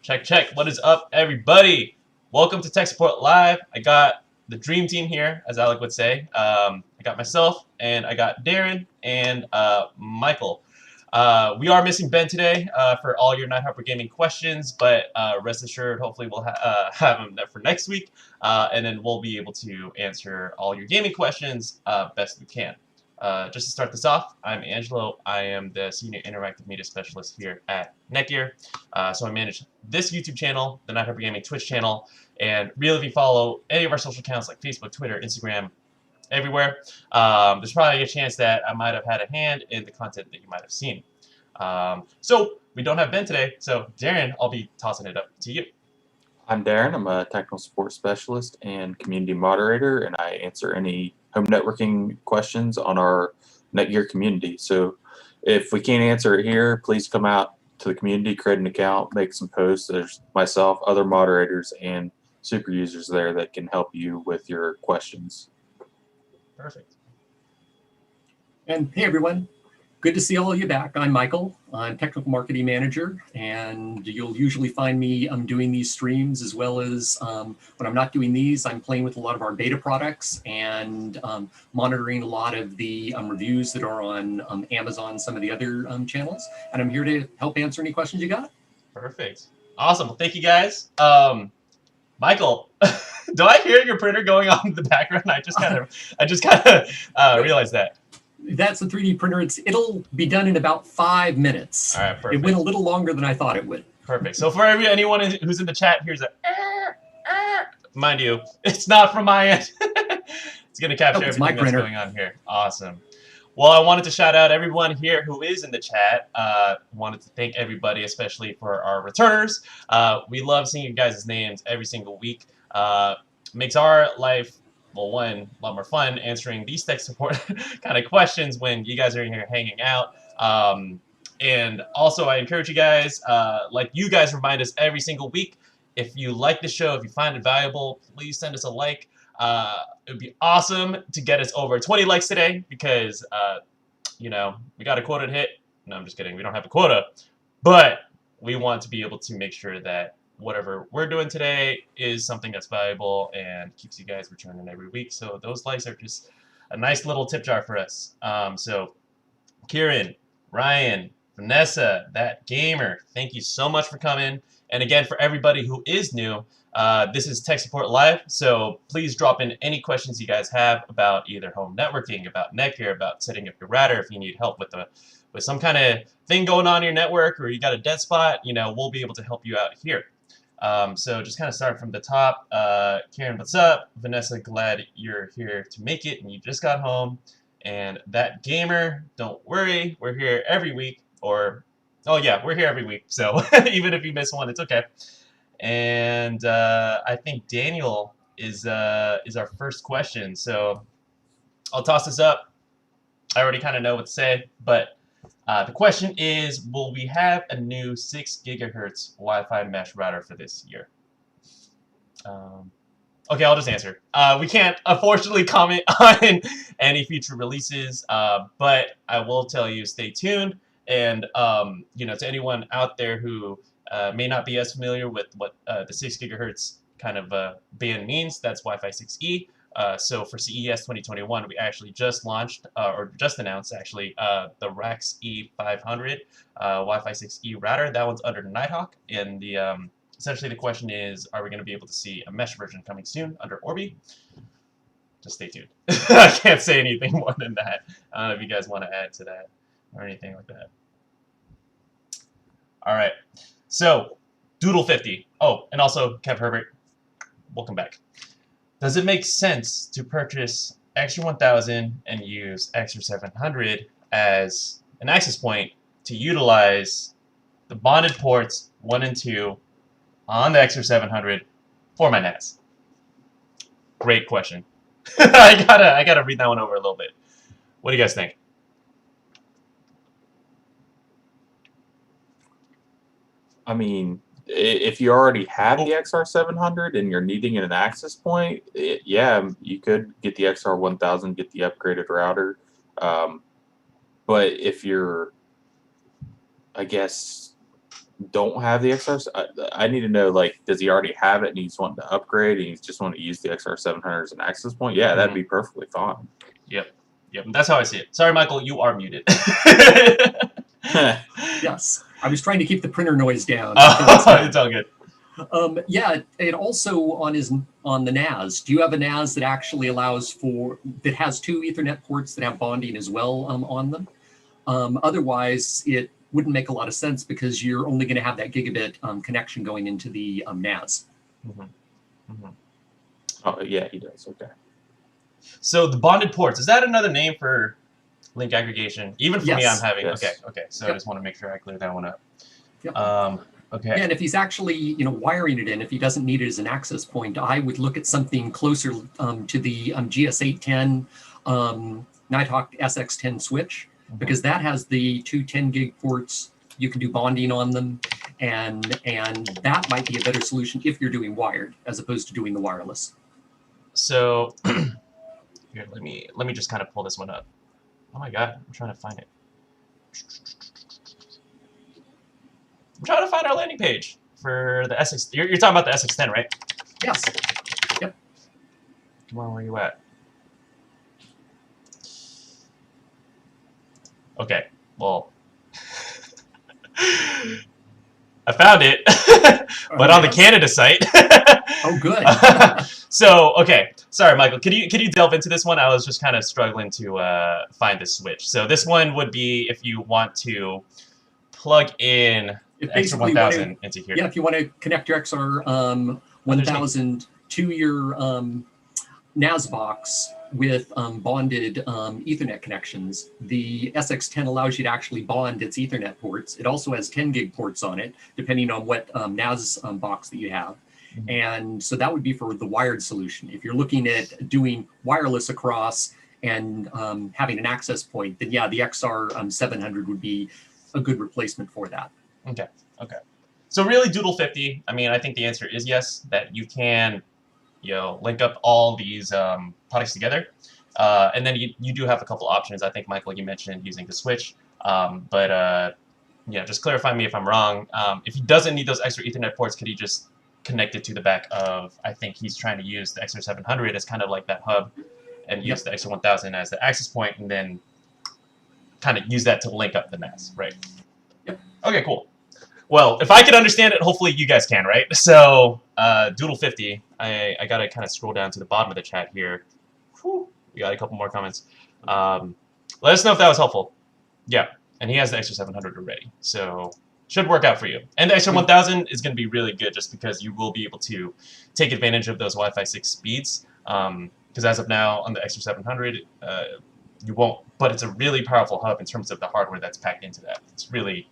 Check. What is up, everybody? Welcome to Tech Support Live. I got the dream team here, as Alec would say. I got myself, and I got Darren and Michael. We are missing Ben today for all your Night Hopper Gaming questions, but rest assured, hopefully we'll have him for next week, and then we'll be able to answer all your gaming questions best we can. Just to start this off, I'm Angelo. I am the Senior Interactive Media Specialist here at NETGEAR. So I manage this YouTube channel, the Night Hopper Gaming Twitch channel, and really if you follow any of our social accounts like Facebook, Twitter, Instagram, everywhere, there's probably a chance that I might have had a hand in the content that you might have seen. So we don't have Ben today, so Darren, I'll be tossing it up to you. I'm Darren. I'm a technical support specialist and community moderator, and I answer any home networking questions on our NETGEAR community. So if we can't answer it here, please come out to the community, create an account, make some posts. There's myself, other moderators, and super users there that can help you with your questions. Perfect. And hey everyone, good to see all of you back. I'm Michael. I'm Technical Marketing Manager, and you'll usually find me doing these streams as well as when I'm not doing these, I'm playing with a lot of our beta products and monitoring a lot of the reviews that are on Amazon, some of the other channels. And I'm here to help answer any questions you got. Perfect. Awesome. Well, thank you guys. Michael, do I hear your printer going on in the background? I just kind of realized that. That's a 3D printer. It'll be done in about 5 minutes. All right, perfect. It went a little longer than I thought it would. Perfect. So for anyone who's in the chat, here's a mind you, it's not from my end. It's going to capture everything that's going on here. Awesome. Well, I wanted to shout out everyone here who is in the chat. Wanted to thank everybody, especially for our returners. We love seeing you guys' names every single week. Makes our life, well, one, a lot more fun answering these tech support kind of questions when you guys are in here hanging out. And also, I encourage you guys, like you guys remind us every single week, if you like the show, if you find it valuable, please send us a like. It would be awesome to get us over 20 likes today because, you know, we got a quota to hit. No, I'm just kidding. We don't have a quota. But we want to be able to make sure that whatever we're doing today is something that's valuable and keeps you guys returning every week. So those likes are just a nice little tip jar for us. So Kieran, Ryan, Vanessa, That Gamer, thank you so much for coming. And again, for everybody who is new, this is Tech Support Live, so please drop in any questions you guys have about either home networking, about NETGEAR, about setting up your router. If you need help with some kind of thing going on in your network or you got a dead spot, you know, we'll be able to help you out here. So just kind of start from the top. Karen, what's up? Vanessa, glad you're here to make it and you just got home. And That Gamer, don't worry, we're here every week. Oh yeah, we're here every week. So even if you miss one, it's okay. And I think Daniel is our first question. So I'll toss this up. I already kind of know what to say, but the question is, will we have a new 6 gigahertz Wi-Fi mesh router for this year? Okay, I'll just answer. We can't, unfortunately, comment on any future releases, but I will tell you, stay tuned. And, you know, to anyone out there who may not be as familiar with what the 6 gigahertz kind of band means, that's Wi-Fi 6E. So for CES 2021, we actually just launched, or just announced actually, the RAX E500 Wi-Fi 6E router. That one's under Nighthawk, and essentially the question is, are we going to be able to see a mesh version coming soon under Orbi? Just stay tuned. I can't say anything more than that. I don't know if you guys want to add to that or anything like that. All right. So, Doodle50. Oh, and also, Kev Herbert, welcome back. Does it make sense to purchase Extra 1000 and use Extra 700 as an access point to utilize the bonded ports 1 and 2 on the Extra 700 for my NAS? Great question. I gotta read that one over a little bit. What do you guys think? I mean, if you already have the XR700 and you're needing an access point, yeah, you could get the XR1000, get the upgraded router. But if you're, I guess, don't have the XR, I need to know, like, does he already have it and he's wanting to upgrade and he's just wanting to use the XR700 as an access point? Yeah, that'd be perfectly fine. Yep. That's how I see it. Sorry, Michael, you are muted. Yes, I was trying to keep the printer noise down. It's all good. Yeah, it also on the NAS. Do you have a NAS that actually that has 2 Ethernet ports that have bonding as well on them? Otherwise, it wouldn't make a lot of sense because you're only going to have that gigabit connection going into the NAS. Oh yeah, he does. Okay. So the bonded ports, is that another name for link aggregation? Even for me, I'm having okay. So I just want to make sure I clear that one up. Okay. Yeah, and if he's actually wiring it in, if he doesn't need it as an access point, I would look at something closer to the GS810 Nighthawk SX10 switch, because that has the 2 10 gig ports. You can do bonding on them, and that might be a better solution if you're doing wired as opposed to doing the wireless. So here, let me just kind of pull this one up. Oh my god, I'm trying to find it. I'm trying to find our landing page for the SX. You're talking about the SX10, right? Yes. Yep. Come on, where are you at? Okay. Well, I found it, but on the Canada site. Oh, good. So, okay. Sorry, Michael. Could you delve into this one? I was just kind of struggling to find the switch. So this one would be if you want to plug in the XR 1000 into here. Yeah, if you want to connect your XR 1000 to your NAS box with bonded Ethernet connections, the SX10 allows you to actually bond its Ethernet ports. It also has 10 gig ports on it, depending on what NAS box that you have. And so that would be for the wired solution. If you're looking at doing wireless across and having an access point, then yeah, the XR 700 would be a good replacement for that. Okay. So really, Doodle 50. I mean, I think the answer is yes. That you can, link up all these products together, and then you do have a couple options. I think Michael, you mentioned using the switch, but just clarify me if I'm wrong. If he doesn't need those extra Ethernet ports, could he just connect it to the back of? I think he's trying to use the XR 700 as kind of like that hub, and use the XR 1000 as the access point, and then kind of use that to link up the NAS, right? Yep. Okay, cool. Well, if I can understand it, hopefully you guys can, right? So, Doodle 50, I got to kind of scroll down to the bottom of the chat here. Whew, we got a couple more comments. Let us know if that was helpful. Yeah, and he has the XR 700 already, so should work out for you. And the XR 1000 is going to be really good just because you will be able to take advantage of those Wi-Fi 6 speeds. Because as of now, on the XR 700, you won't. But it's a really powerful hub in terms of the hardware that's packed into that. It's really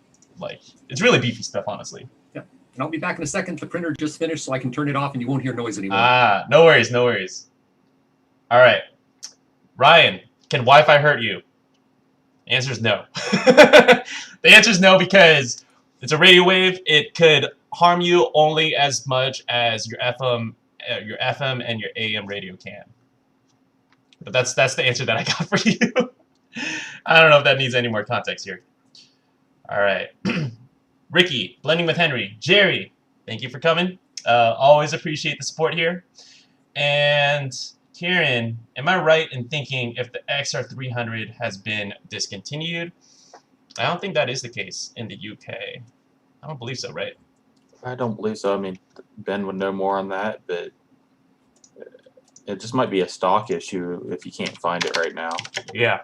beefy stuff, honestly. Yeah, and I'll be back in a second. The printer just finished, so I can turn it off and you won't hear noise anymore. No worries. All right. Ryan, can Wi-Fi hurt you? The answer is no. The answer is no because it's a radio wave. It could harm you only as much as your FM and your AM radio can. But that's the answer that I got for you. I don't know if that needs any more context here. All right. Ricky, Blending with Henry. Jerry, thank you for coming. Always appreciate the support here. And Kieran, am I right in thinking if the XR300 has been discontinued? I don't think that is the case in the UK. I don't believe so, right? I don't believe so. I mean, Ben would know more on that, but it just might be a stock issue if you can't find it right now. Yeah.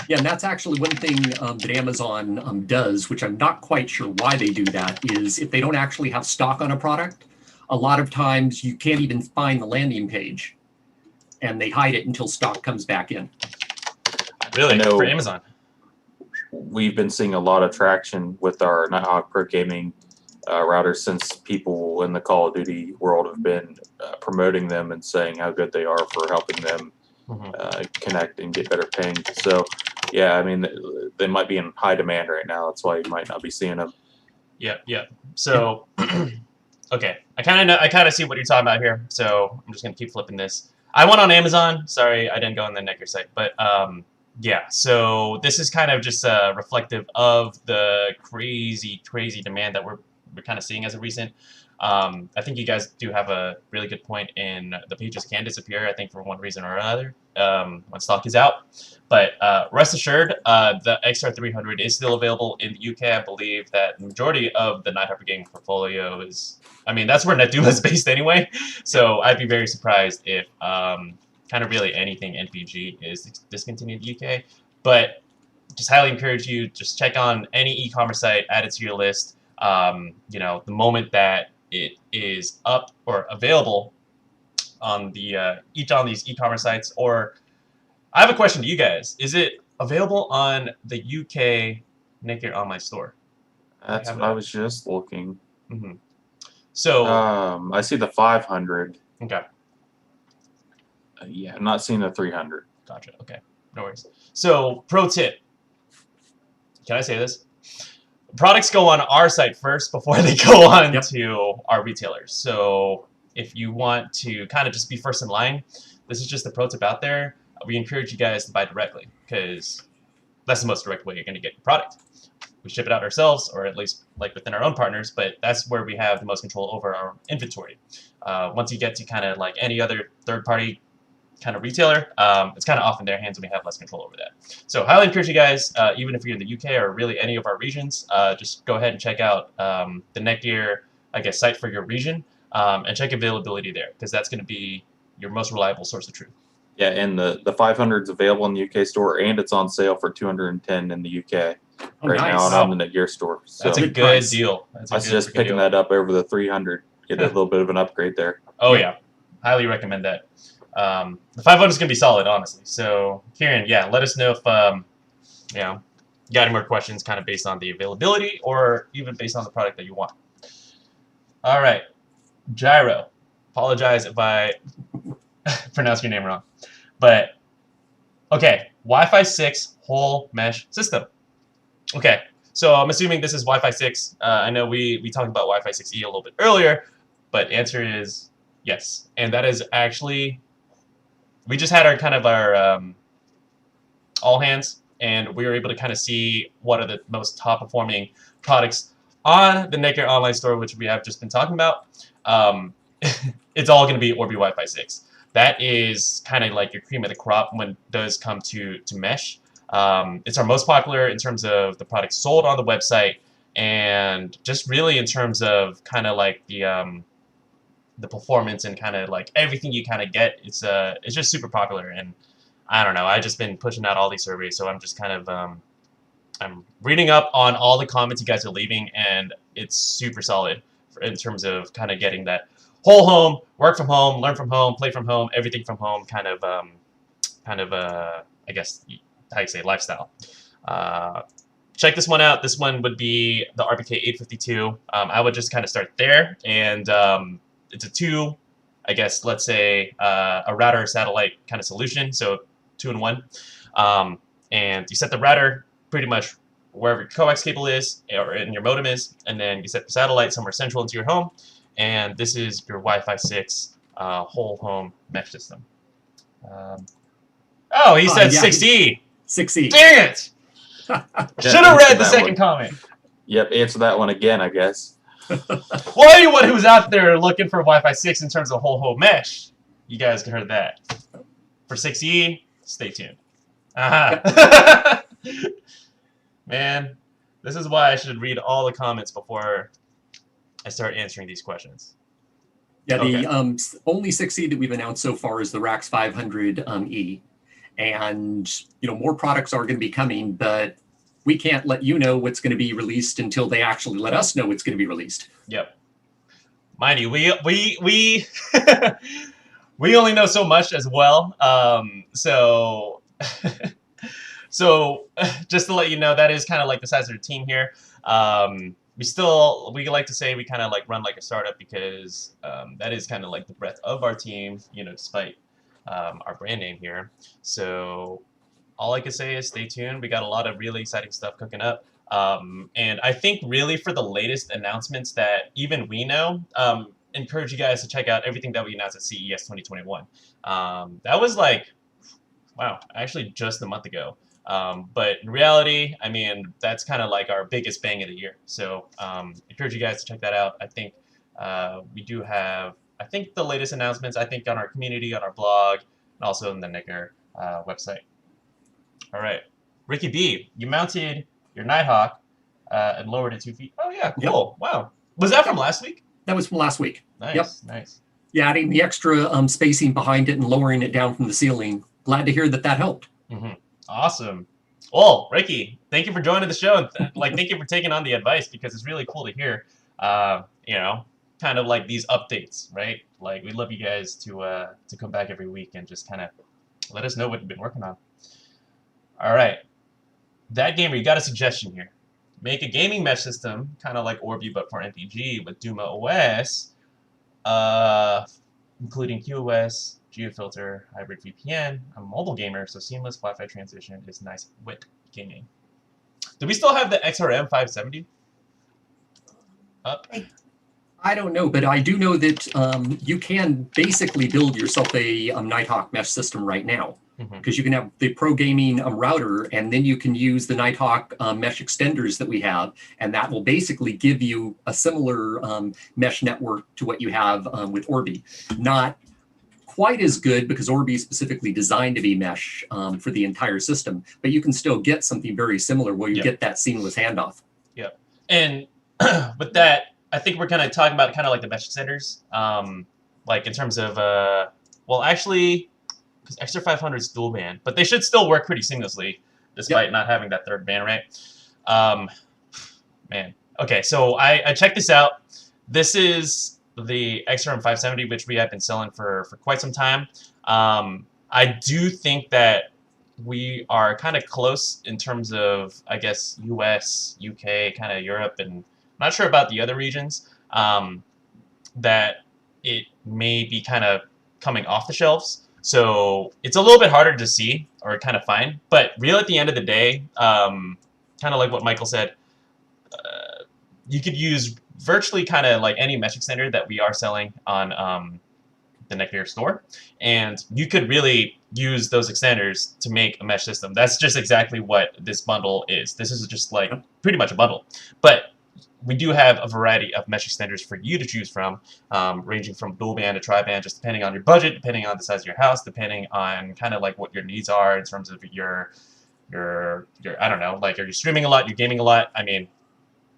Yeah, and that's actually one thing that Amazon does, which I'm not quite sure why they do that, is if they don't actually have stock on a product, a lot of times you can't even find the landing page, and they hide it until stock comes back in. Really? For Amazon? We've been seeing a lot of traction with our Nighthawk Pro Gaming routers since people in the Call of Duty world have been promoting them and saying how good they are for helping them connect and get better ping. So, yeah, I mean, they might be in high demand right now. That's why you might not be seeing them. Yeah. So, okay, I kind of see what you're talking about here. So I'm just gonna keep flipping this. I went on Amazon. Sorry, I didn't go on the NETGEAR site, but Yeah, so this is kind of just reflective of the crazy demand that we're kind of seeing as of recent. I think you guys do have a really good point in the pages can disappear, I think, for one reason or another when stock is out. But rest assured, the XR300 is still available in the UK. I believe that the majority of the Night Harper Gaming portfolio is, I mean, that's where NetDuo is based anyway. So I'd be very surprised if kind of really anything NPG is discontinued in the UK. But just highly encourage you, just check on any e-commerce site, add it to your list. You know, the moment that it is up or available on the each on these e-commerce sites. Or I have a question to you guys: is it available on the UK NETGEAR online store? That's what I was just looking. Mm-hmm. So I see the 500. Okay. Yeah, I'm not seeing the 300. Gotcha. Okay, no worries. So pro tip: can I say this? Products go on our site first before they go on to our retailers. So if you want to kind of just be first in line, this is just a pro tip out there. We encourage you guys to buy directly because that's the most direct way you're going to get your product. We ship it out ourselves, or at least like within our own partners, but that's where we have the most control over our inventory. Once you get to kind of like any other third-party kind of retailer, it's kind of off in their hands and we have less control over that. So highly encourage you guys, even if you're in the UK or really any of our regions, just go ahead and check out the NETGEAR, I guess, site for your region and check availability there because that's going to be your most reliable source of truth. Yeah, and the 500 is available in the UK store and it's on sale for 210 in the UK now and on the NETGEAR store. So that's a good deal. I suggest picking that up over the 300. Get a little bit of an upgrade there. Oh yeah, highly recommend that. The 500 is going to be solid, honestly. So, Kieran, yeah, let us know if, you know, you got any more questions kind of based on the availability or even based on the product that you want. All right. Gyro. Apologize if I pronounce your name wrong. But, okay, Wi-Fi 6 whole mesh system. Okay, so I'm assuming this is Wi-Fi 6. I know we talked about Wi-Fi 6E a little bit earlier, but answer is yes. And that is actually... we just had our kind of our all hands, and we were able to kind of see what are the most top performing products on the NETGEAR online store, which we have just been talking about. It's all going to be Orbi Wi-Fi 6. That is kind of like your cream of the crop when it does come to mesh. It's our most popular in terms of the products sold on the website, and just really in terms of kind of like the performance and kind of like everything you kind of get. It's just super popular, and I don't know, I've just been pushing out all these surveys, so I'm just kind of I'm reading up on all the comments you guys are leaving, and it's super solid in terms of kind of getting that whole home, work from home, learn from home, play from home, everything from home kind of I guess how you say lifestyle. Check this one out. This one would be the RBK 852. I would just kind of start there, and it's a two, I guess, let's say a router satellite kind of solution, so 2-in-1. And you set the router pretty much wherever your coax cable is or in your modem is, and then you set the satellite somewhere central into your home, and this is your Wi-Fi 6 whole home mesh system. Oh, he said 6E. 6E. Dang it! Should have read the second comment. Yep, answer that one again, I guess. Well, anyone who's out there looking for Wi-Fi 6 in terms of whole home mesh, you guys heard that. For 6E, stay tuned. Man, this is why I should read all the comments before I start answering these questions. Yeah, the only 6E that we've announced so far is the RAX 500E. And, you know, more products are going to be coming, but we can't let you know what's going to be released until they actually let us know what's going to be released. Yep. Mind you, we we only know so much as well. So just to let you know, that is kind of like the size of the team here. We like to say we kind of like run like a startup because that is kind of like the breadth of our team, you know, despite our brand name here. So all I can say is stay tuned. We got a lot of really exciting stuff cooking up. And I think really for the latest announcements that even we know, encourage you guys to check out everything that we announced at CES 2021. That was like wow, actually just a month ago. But in reality, I mean, that's kind of like our biggest bang of the year. So encourage you guys to check that out. I think we do have, I think the latest announcements, I think on our community, on our blog, and also on the NETGEAR website. All right. Ricky B, you mounted your Nighthawk and lowered it 2 feet. Oh, yeah, cool. Yep. Wow. Was that from last week? That was from last week. Nice, yep. Nice. Yeah, adding the extra spacing behind it and lowering it down from the ceiling. Glad to hear that that helped. Mm-hmm. Awesome. Well, Ricky, thank you for joining the show. And thank you for taking on the advice, because it's really cool to hear, you know, kind of like these updates, right? Like, we'd love you guys to come back every week and just kind of let us know what you've been working on. All right. That gamer, you got a suggestion here. Make a gaming mesh system, kind of like Orbi, but for MPG with Duma OS, including QoS, GeoFilter, hybrid VPN. I'm a mobile gamer, so seamless Wi-Fi transition is nice with gaming. Do we still have the XRM 570 up? I don't know, but I do know that you can basically build yourself a Nighthawk mesh system right now, because you can have the pro gaming router, and then you can use the Nighthawk mesh extenders that we have, and that will basically give you a similar mesh network to what you have with Orbi. Not quite as good, because Orbi is specifically designed to be mesh for the entire system, but you can still get something very similar where you get that seamless handoff. Yep. And with that, I think we're kind of talking about kind of like the mesh extenders, like in terms of, well, actually, because Extra 500 is dual band, but they should still work pretty seamlessly, despite not having that third band, right? Man. Okay, so I checked this out. This is the XRM 570, which we have been selling for quite some time. I do think that we are kind of close in terms of, I guess, US, UK, kind of Europe, and I'm not sure about the other regions, that it may be kind of coming off the shelves. So it's a little bit harder to see or kind of find. But real at the end of the day, kind of like what Michael said, you could use virtually kind of like any mesh extender that we are selling on the NETGEAR store. And you could really use those extenders to make a mesh system. That's just exactly what this bundle is. This is just like pretty much a bundle. But we do have a variety of mesh extenders for you to choose from, ranging from dual band to tri-band, just depending on your budget, depending on the size of your house, depending on kind of like what your needs are in terms of your I don't know, like, are you streaming a lot, you're gaming a lot? I mean,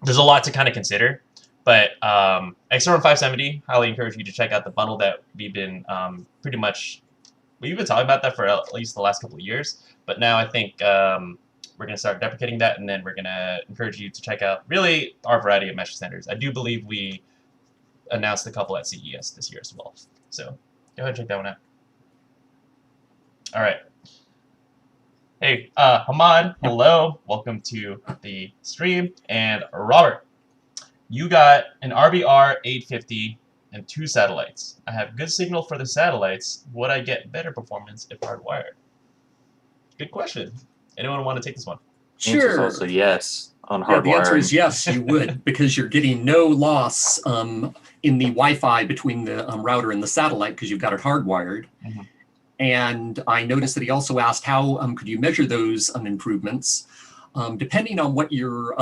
there's a lot to kind of consider. But XRM 570, highly encourage you to check out the bundle that we've been we've been talking about that for at least the last couple of years. But now I think we're going to start deprecating that, and then we're going to encourage you to check out really our variety of mesh extenders. I do believe we announced a couple at CES this year as well. So go ahead and check that one out. All right. Hey, Hamad, hello. Welcome to the stream. And Robert, you got an RBR 850 and 2 satellites. I have good signal for the satellites. Would I get better performance if hardwired? Good question. Anyone want to take this one? Sure. Answer is also yes on hardwiring. The answer is yes, you would, because you're getting no loss in the Wi-Fi between the router and the satellite, because you've got it hardwired. And I noticed that he also asked how could you measure those improvements. Depending on what your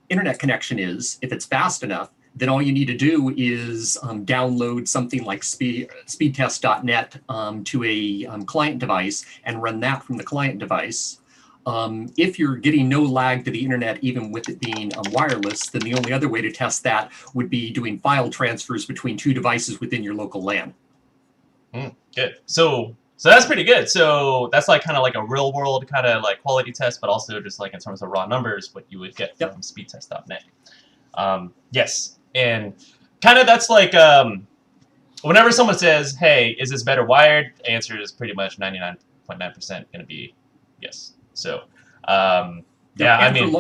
internet connection is, if it's fast enough, then all you need to do is download something like speedtest.net to a client device and run that from the client device. If you're getting no lag to the internet, even with it being wireless, then the only other way to test that would be doing file transfers between 2 devices within your local LAN. Good. So that's pretty good. So that's like kind of like a real world kind of like quality test, but also just like in terms of raw numbers, what you would get from speedtest.net. Yes. And kind of that's like whenever someone says, hey, is this better wired? The answer is pretty much 99.9% going to be yes. So, yeah, I mean.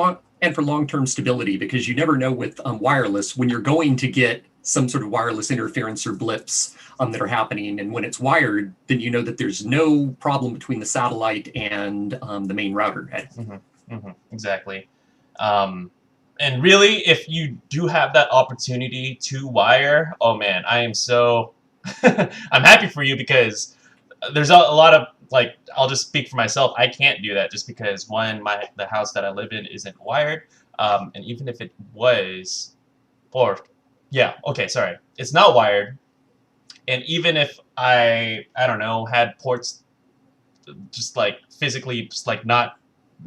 For long-term stability, because you never know with wireless when you're going to get some sort of wireless interference or blips that are happening. And when it's wired, then you know that there's no problem between the satellite and the main router. Exactly. And really, if you do have that opportunity to wire, oh man, I am so I'm happy for you, because there's a lot of, like, I'll just speak for myself. I can't do that just because, one, the house that I live in isn't wired. And even if it was, or, yeah, okay, sorry. It's not wired. And even if I don't know, had ports just like physically just like not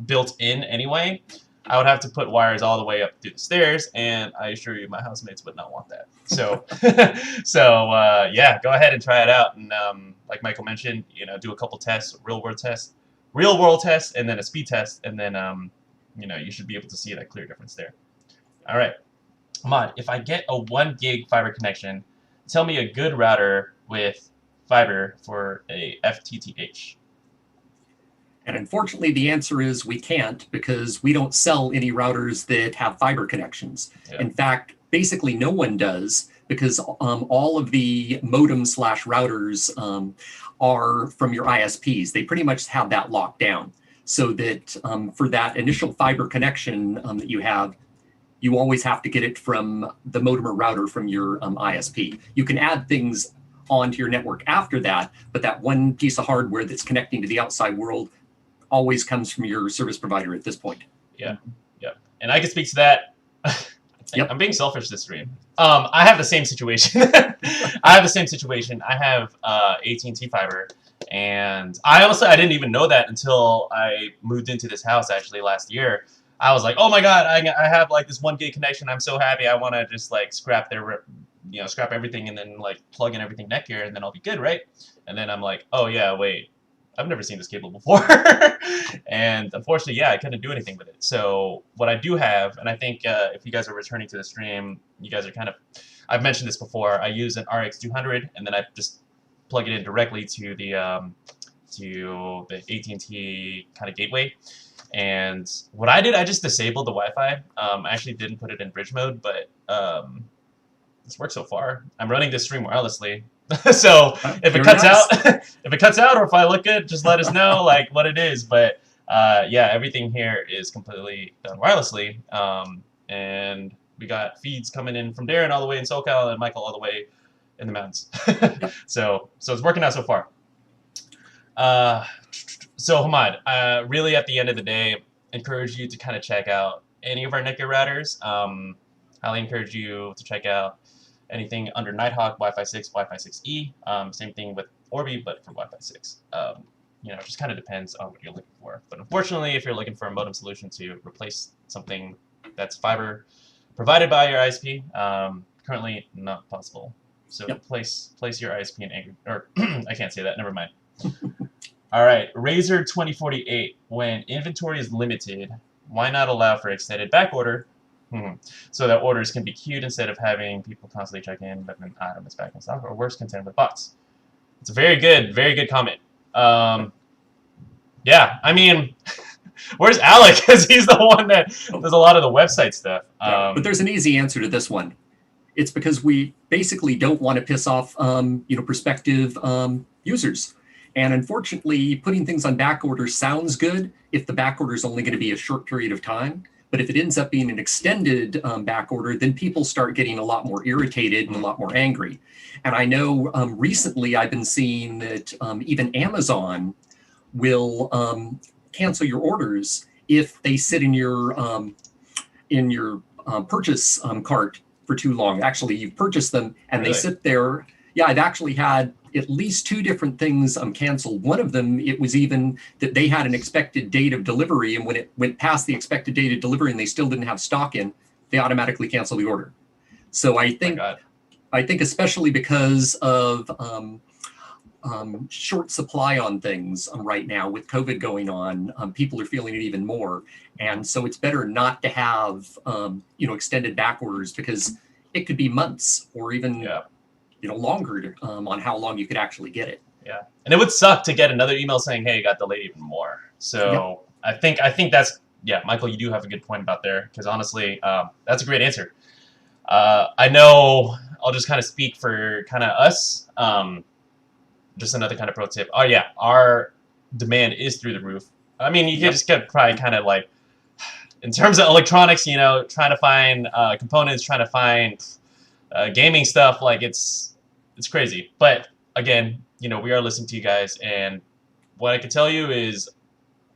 built in anyway, I would have to put wires all the way up through the stairs, and I assure you my housemates would not want that. So yeah, go ahead and try it out, and like Michael mentioned, you know, do a couple tests, real world tests, and then a speed test, and then you know, you should be able to see that clear difference there. All right, Ahmad, if I get a 1 gig fiber connection, tell me a good router with fiber for a FTTH. And unfortunately, the answer is we can't, because we don't sell any routers that have fiber connections. Yeah. In fact, basically no one does, because all of the modem/routers are from your ISPs. They pretty much have that locked down, so that for that initial fiber connection that you have, you always have to get it from the modem or router from your ISP. You can add things onto your network after that, but that one piece of hardware that's connecting to the outside world always comes from your service provider at this point. Yeah, yeah. And I can speak to that. Yep. I'm being selfish this stream. I have the same situation. I have the same situation. I have AT&T fiber, and I didn't even know that until I moved into this house actually last year. I was like, oh my god, I have like this 1 gig connection. I'm so happy. I want to just like scrap everything and then like plug in everything NETGEAR, and then I'll be good, right? And then I'm like, oh yeah, wait. I've never seen this cable before. And unfortunately, yeah, I couldn't do anything with it. So what I do have, and I think if you guys are returning to the stream, you guys are kind of, I've mentioned this before, I use an RX200, and then I just plug it in directly to the AT&T kind of gateway. And what I did, I just disabled the Wi-Fi. I actually didn't put it in bridge mode, but this works so far. I'm running this stream wirelessly. So if it cuts out, or if I look good, just let us know like what it is. But yeah, everything here is completely done wirelessly, and we got feeds coming in from Darren all the way in SoCal and Michael all the way in the mountains. So it's working out so far. So Hamad, really at the end of the day, encourage you to kind of check out any of our NETGEAR routers. Highly encourage you to check out anything under Nighthawk, Wi-Fi 6, Wi-Fi 6E. Same thing with Orbi, but for Wi-Fi 6. You know, it just kind of depends on what you're looking for. But unfortunately, if you're looking for a modem solution to replace something that's fiber provided by your ISP, currently not possible. So place your ISP in Angry, or I can't say that. Never mind. All right, Razor 2048. When inventory is limited, why not allow for extended back order? So that orders can be queued instead of having people constantly check in but an item is back in stock, or worse, contend with bots. It's a very good comment. Yeah, I mean, where's Alec? Because he's the one that does a lot of the website stuff. But there's an easy answer to this one. It's because we basically don't want to piss off, prospective users. And unfortunately, putting things on back order sounds good if the back order is only going to be a short period of time. But if it ends up being an extended back order, then people start getting a lot more irritated and a lot more angry. And I know recently I've been seeing that even Amazon will cancel your orders if they sit in your purchase cart for too long. Actually, you've purchased them and they sit there. Yeah, I've actually had at least 2 different things canceled. One of them, it was even that they had an expected date of delivery, and when it went past the expected date of delivery and they still didn't have stock in, they automatically canceled the order. So I think especially because of short supply on things right now with COVID going on, people are feeling it even more. And so it's better not to have extended back orders, because it could be months or even longer on how long you could actually get it. Yeah, and it would suck to get another email saying, "Hey, it got delayed even more." So I think that's Michael, you do have a good point about there, because honestly, that's a great answer. I know I'll just kind of speak for kind of us. Just another kind of pro tip. Oh yeah, our demand is through the roof. I mean, you just get probably kind of like, in terms of electronics, trying to find components, trying to find gaming stuff, like it's crazy. But again, we are listening to you guys, and what I can tell you is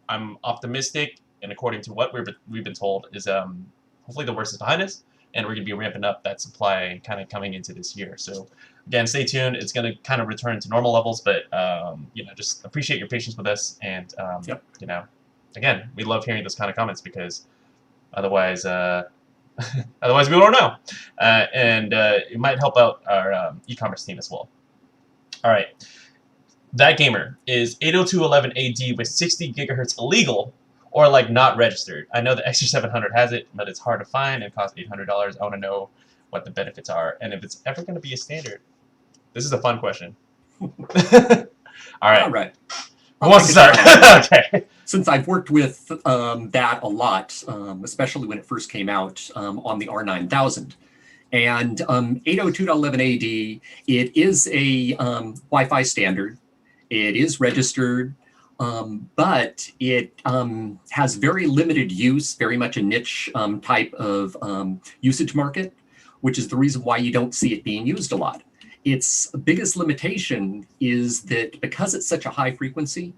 I'm optimistic, and according to what we've been told, is hopefully the worst is behind us, and we're going to be ramping up that supply kind of coming into this year. So again, stay tuned. It's going to kind of return to normal levels, but just appreciate your patience with us, and again, we love hearing those kind of comments because otherwise otherwise we won't know, and it might help out our e-commerce team as well. All right. That gamer is 802.11ad with 60 gigahertz illegal or like not registered. I know the extra 700 has it, but it's hard to find and costs $800. I want to know what the benefits are and if it's ever going to be a standard. This is a fun question. All right. All right. Who wants to start? Okay. Since I've worked with that a lot, especially when it first came out on the R9000. And 802.11ad, it is a Wi-Fi standard. It is registered, but it has very limited use, very much a niche type of usage market, which is the reason why you don't see it being used a lot. Its biggest limitation is that because it's such a high frequency,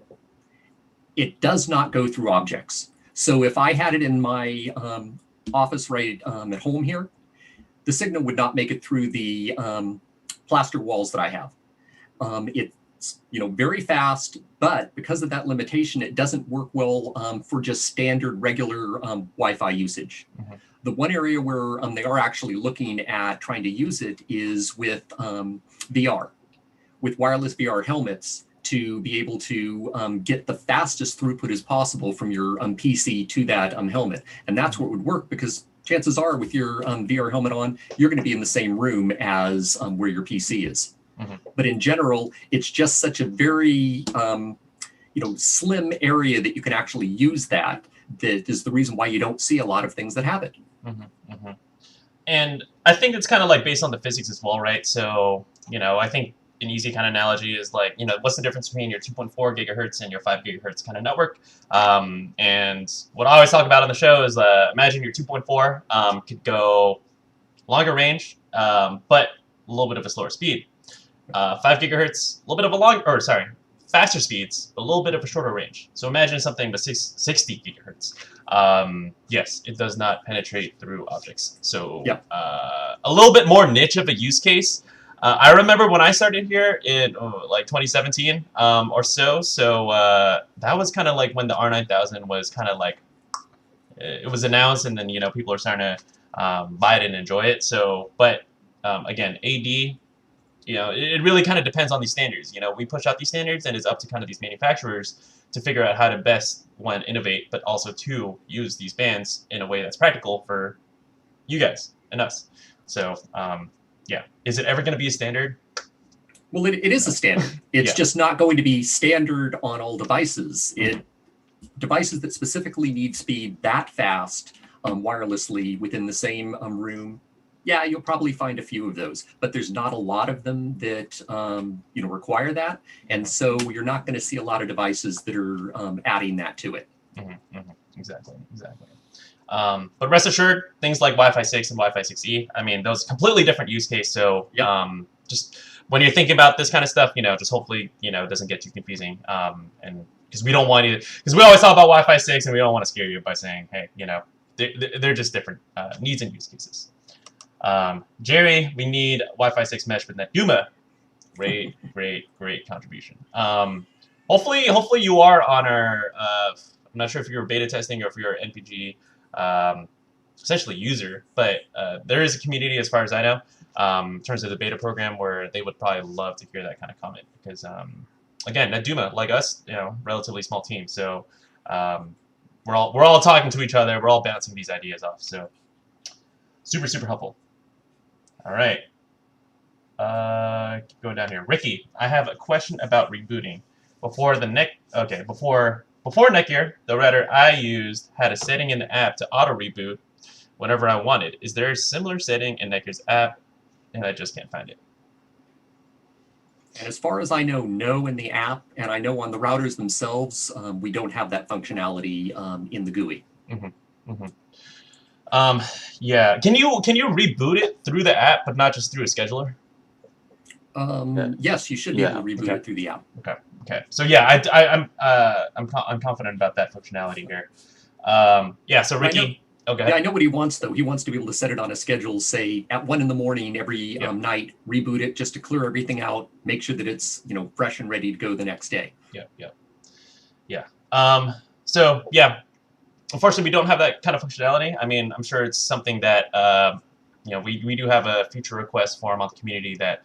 it does not go through objects. So if I had it in my office right at home here, the signal would not make it through the plaster walls that I have. It's very fast, but because of that limitation, it doesn't work well for just standard regular Wi-Fi usage. Mm-hmm. The one area where they are actually looking at trying to use it is with VR, with wireless VR helmets, to be able to get the fastest throughput as possible from your PC to that helmet. And that's what would work, because chances are with your VR helmet on, you're going to be in the same room as where your PC is. Mm-hmm. But in general, it's just such a very slim area that you can actually use that is the reason why you don't see a lot of things that have it. Mm-hmm. Mm-hmm. And I think it's kind of like based on the physics as well, right? So, I think an easy kind of analogy is like, what's the difference between your 2.4 gigahertz and your 5 gigahertz kind of network? And what I always talk about on the show is imagine your 2.4 could go longer range, but a little bit of a slower speed. 5 gigahertz, a little bit of a faster speeds, a little bit of a shorter range. So imagine something with 60 gigahertz. Yes, it does not penetrate through objects. So yep. A little bit more niche of a use case. I remember when I started here in 2017 or so. So that was kind of like when the R9000 was kind of like, it was announced, and then people are starting to buy it and enjoy it. So, but again, AD. It really kind of depends on these standards. We push out these standards, and it's up to kind of these manufacturers to figure out how to best, one, innovate, but also, two, use these bands in a way that's practical for you guys and us. So, yeah. Is it ever going to be a standard? Well, it is a standard. It's just not going to be standard on all devices. Devices that specifically need speed that fast wirelessly within the same room, yeah, you'll probably find a few of those, but there's not a lot of them that require that, and so you're not going to see a lot of devices that are adding that to it. Mm-hmm, mm-hmm. Exactly. But rest assured, things like Wi-Fi 6 and Wi-Fi 6E, I mean, those completely different use case. So just when you're thinking about this kind of stuff, just hopefully it doesn't get too confusing, and because we don't want you, because we always talk about Wi-Fi 6, and we don't want to scare you by saying, hey, they're just different needs and use cases. Jerry, we need Wi-Fi 6 mesh with NetGEAR. Great contribution. Hopefully you are on our, I'm not sure if you're beta testing or if you're an NPG, essentially user, but there is a community, as far as I know, in terms of the beta program, where they would probably love to hear that kind of comment, because, again, NetGEAR, like us, relatively small team, so we're all talking to each other, we're all bouncing these ideas off, so super helpful. All right. Keep going down here. Ricky, I have a question about rebooting. Before NETGEAR, the router I used had a setting in the app to auto reboot whenever I wanted. Is there a similar setting in NETGEAR's app, and I just can't find it? And as far as I know, no in the app, and I know on the routers themselves, we don't have that functionality in the GUI. Mm-hmm. Mm-hmm. Yeah, can you reboot it through the app, but not just through a scheduler? Yes, you should be able to reboot Okay. it through the app. Okay. So yeah, I'm confident about that functionality here. Yeah. So Ricky. Okay. Yeah, I know what he wants though. He wants to be able to set it on a schedule, say at 1 in every night, reboot it just to clear everything out, make sure that it's fresh and ready to go the next day. Yeah. So yeah, unfortunately, we don't have that kind of functionality. I mean, I'm sure it's something that we do have a feature request form on the community that.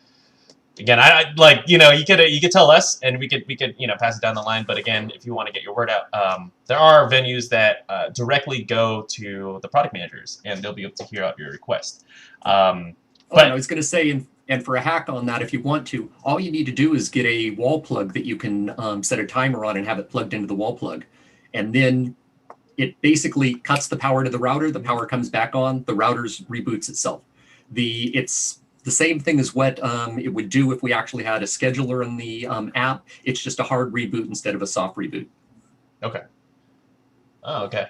Again, I like you could tell us and we could pass it down the line. But again, if you want to get your word out, there are venues that directly go to the product managers and they'll be able to hear out your request. But I was going to say, and for a hack on that, if you want to, all you need to do is get a wall plug that you can set a timer on and have it plugged into the wall plug, and then it basically cuts the power to the router. The power comes back on. The router reboots itself. It's the same thing as what it would do if we actually had a scheduler in the app. It's just a hard reboot instead of a soft reboot. Okay. Oh, okay.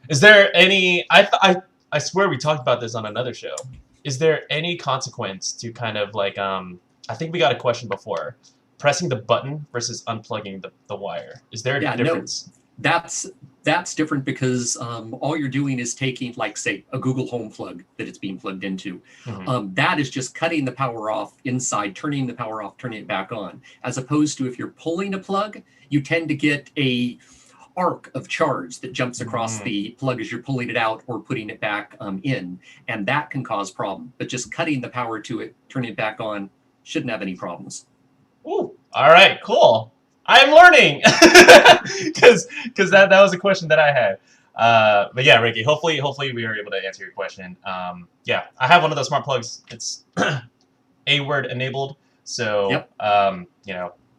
Is there any? I swear we talked about this on another show. Is there any consequence to kind of like I think we got a question before, pressing the button versus unplugging the wire? Is there a difference? No, that's different because all you're doing is taking, like, say, a Google Home plug that it's being plugged into. Mm-hmm. That is just cutting the power off inside, turning the power off, turning it back on. As opposed to if you're pulling a plug, you tend to get a arc of charge that jumps across the plug as you're pulling it out or putting it back in, and that can cause problem. But just cutting the power to it, turning it back on, shouldn't have any problems. Ooh, all right, cool. I'm learning because that was a question that I had. But yeah, Ricky, hopefully we were able to answer your question. Yeah, I have one of those smart plugs. It's A-word enabled, so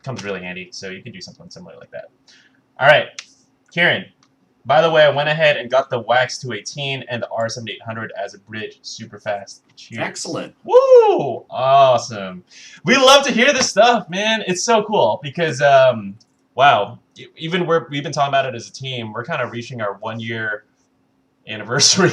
comes really handy. So you can do something similar like that. All right, Kieran. By the way, I went ahead and got the Wax 218 and the R7800 as a bridge, super fast. Cheers. Excellent. Woo! Awesome. We love to hear this stuff, man. It's so cool because, wow, even we've been talking about it as a team. We're kind of reaching our 1-year anniversary